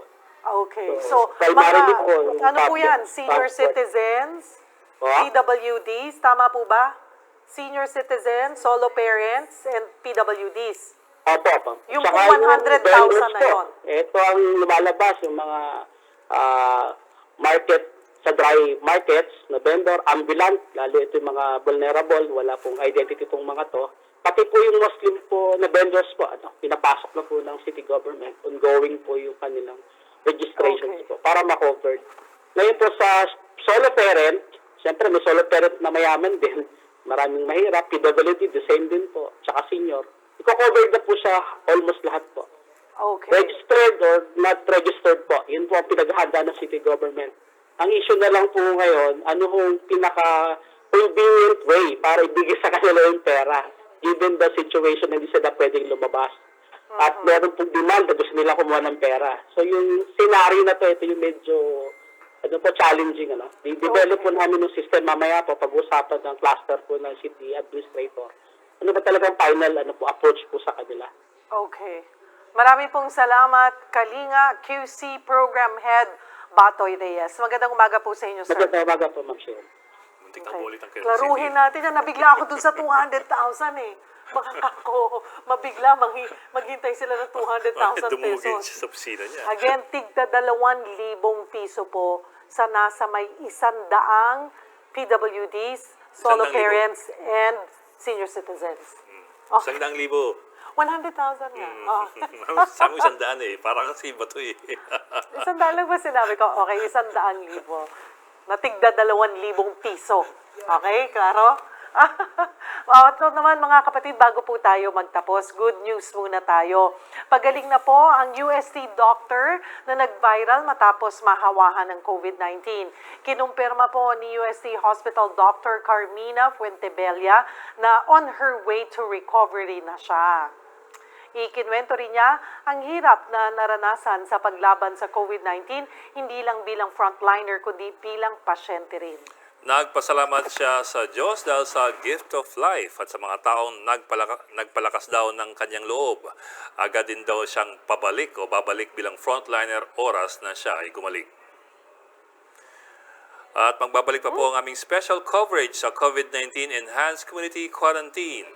Okay, so primarily mga, po, yung ano po public yan, senior transport. citizens, Oh? PWDs, tama po ba? Senior citizens, solo parents, and PWDs. Opo, opo. Yung Saka kung 100,000 vendors na po, yun. ito ang lumalabas, yung mga market sa dry markets na vendor, ambulant, lalo ito yung mga vulnerable, wala pong identity itong mga to. Pati po yung Muslim po na vendors po, pinapasok na po ng city government, ongoing po yung kanilang registrations Okay. po, para ma-covered. Ngayon po sa solo parent, siyempre may solo parent na mayaman din, maraming mahirap, PWD, the same din po, tsaka senior. Iko-cover na po siya almost lahat po. Okay. Registered or not registered po, yun po ang pinaghahanda ng city government. Ang issue na lang po ngayon, ano hong pinaka-convenient way para ibigay sa kanila yung pera, given the situation na hindi sila pwedeng lumabas. At meron pong demand na gusto nila kumuha ng pera. So yung scenario na to, ito yung medyo challenging. Develop po namin yung system mamaya po, pag-usapan ng cluster po ng city administrator. Ano ba talagang final approach po sa kanila? Okay. Marami pong salamat, Kalinga QC Program Head Batoy Reyes. Magandang umaga po sa inyo, sir. Magandang umaga po, Ma'am Sharon. Muntik na ulit ang Quezon Klaruhin City. natin yan. Nabigla ako dun sa 200,000 eh. Baka ako mabigla, maghintay sila ng 200,000 Dumugin pesos. siya sa opisina niya. Again, tigda 2,000 piso po sa nasa may 100 PWDs, solo 100,000. parents, and senior citizens. Oh. 100,000. 100,000 nga. Oh. Sa amin 100 eh. Parang kasi iba to eh. 100 lang ba sinabi ko? Okay, 100,000. Natigda 2,000 piso. Okay, klaro? Ito naman mga kapatid, bago po tayo magtapos, good news muna tayo. Pagaling na po ang UST doctor na nag-viral matapos mahawahan ng COVID-19. Kinumpirma po ni UST Hospital Dr. Carmina Fuentebella na on her way to recovery na siya. Ikinwento rin niya ang hirap na naranasan sa paglaban sa COVID-19, hindi lang bilang frontliner kundi bilang pasyente rin. Nagpasalamat siya sa Diyos dahil sa gift of life at sa mga taong nagpalakas daw ng kanyang loob. Agad din daw siyang babalik bilang frontliner oras na siya ay gumaling. At magbabalik pa po ang aming special coverage sa COVID-19 Enhanced Community Quarantine.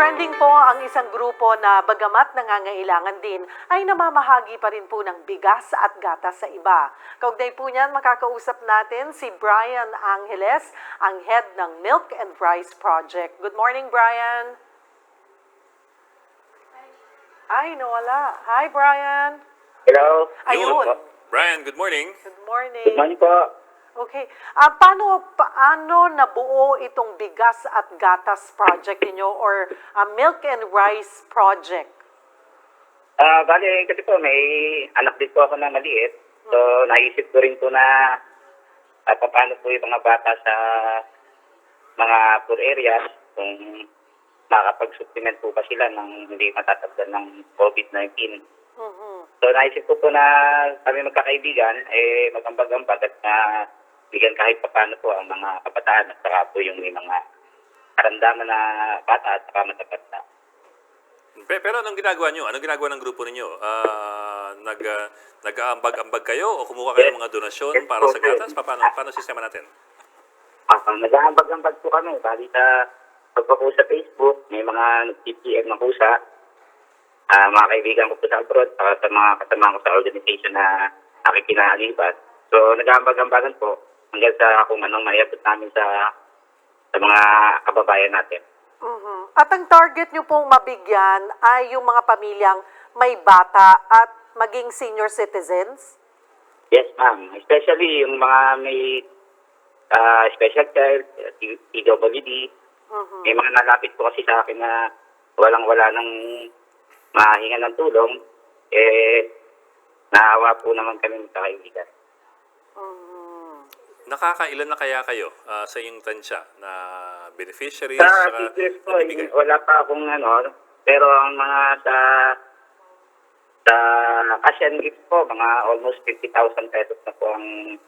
Trending po ang isang grupo na bagamat nangangailangan din ay namamahagi pa rin po ng bigas at gatas sa iba. Kaugnay po niyan, makakausap natin si Brian Angeles, ang head ng Milk and Rice Project. Good morning, Brian. Ay, nawala. Hi, Brian. Hello. Ayun. Brian, good morning. Good morning. po. Okay. Paano nabuo itong bigas at gatas project ninyo or Milk and Rice Project? Bali, kasi po, may anak din po ako na maliit. So, naisip ko rin po na paano po yung mga bata sa mga poor areas kung makakapag-supplement po ba sila nang hindi matatagdan ng COVID-19. So, naisip ko po na kami magkakaibigan, magambag-ambag at bigyan kahit paano po ang mga kabataan at saka po yung may mga karamdaman na bata at saka matapat na. Pero anong ginagawa nyo? Anong ginagawa ng grupo ninyo? Nag-aambag-ambag kayo o kumuha kayo ng mga donasyon para sa gatas? Paano sistema natin? Nag-aambag-ambag po kami. Bali sa pagpapo sa Facebook, may mga nag-TPM na kusa. Mga kaibigan ko po sa abroad, saka sa mga kasama ko sa organization na nakikinahalibat. So, nag-aambag-ambagan po hanggang sa kung anong maiabot namin sa mga kababayan natin. At ang target nyo pong mabigyan ay yung mga pamilyang may bata at maging senior citizens? Yes, ma'am. Especially yung mga may special child, PWD. May mga nalapit po kasi sa akin na walang-wala ng mahinga ng tulong. Naawa po naman kami magkakaibigan. Nakakailan na kaya kayo sa iyong tansya na beneficiaries? Sa figures po, wala pa akong pero ang mga sa Asian Gift po, mga almost 50,000 pesos na po ang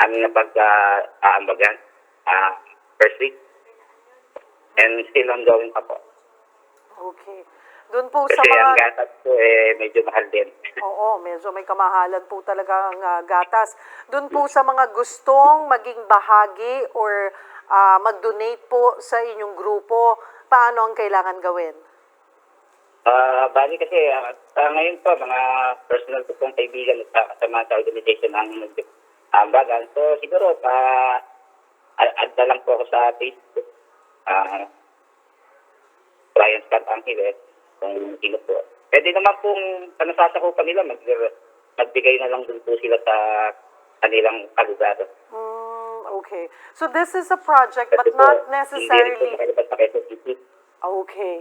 aming napag-aambagan first week. And still ongoing pa po. Okay. Doon po Kasi sa mga... ang gatas po medyo mahal din. Oo, medyo may kamahalan po talaga ang gatas. Doon po sa mga gustong maging bahagi or mag-donate po sa inyong grupo, paano ang kailangan gawin? Bali kasi ngayon po, mga personal ko pong kaibigan at sa mga organization ang ambagan. So siguro, add na lang po ako sa Facebook. Brian Scott Angeles, kung sino po. Pwede naman pong panasasakupan nila, magbigay na lang dun po sila sa kanilang kalugado. Okay. So this is a project but Kasi not po, necessarily... hindi rin po makalabas sa Quezon City. Okay.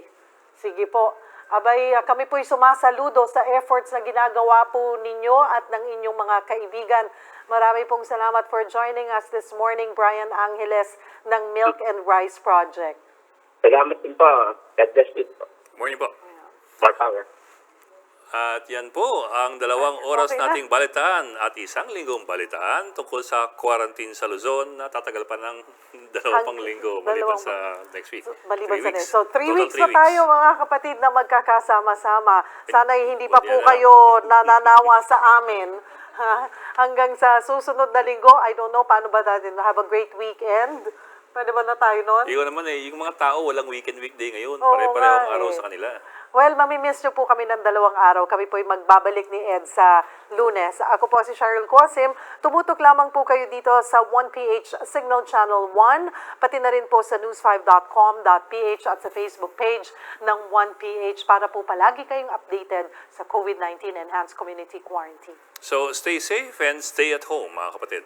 Sige po. Abay, kami po'y sumasaludo sa efforts na ginagawa po ninyo at ng inyong mga kaibigan. Marami pong salamat for joining us this morning, Brian Angeles ng Milk and Rice Project. Salamat din po. God bless you po. Morning po. More power. At yan po ang 2 oras Okay na. nating balitaan at isang linggong balitaan tungkol sa quarantine sa Luzon na tatagal pa ng 2 linggo maliban sa next week. Maliban 3 sa weeks. next. So, 3 Total weeks 3 na tayo mga kapatid na magkakasama-sama. Sana'y hindi pa po Buti na. kayo nananawa sa amin. Hanggang sa susunod na linggo, I don't know paano ba natin. Have a great weekend. Pwede ba na tayo nun? Ikaw naman yung mga tao walang weekend weekday ngayon. Oo Pare-pareho ang nga araw eh. sa kanila. Well, mamimiss nyo po kami ng 2 araw. Kami po'y magbabalik ni Ed sa Lunes. Ako po si Cheryl Cosim. Tumutok lamang po kayo dito sa 1PH Signal Channel 1, pati na rin po sa news5.com.ph at sa Facebook page ng 1PH para po palagi kayong updated sa COVID-19 Enhanced Community Quarantine. So stay safe and stay at home mga kapatid.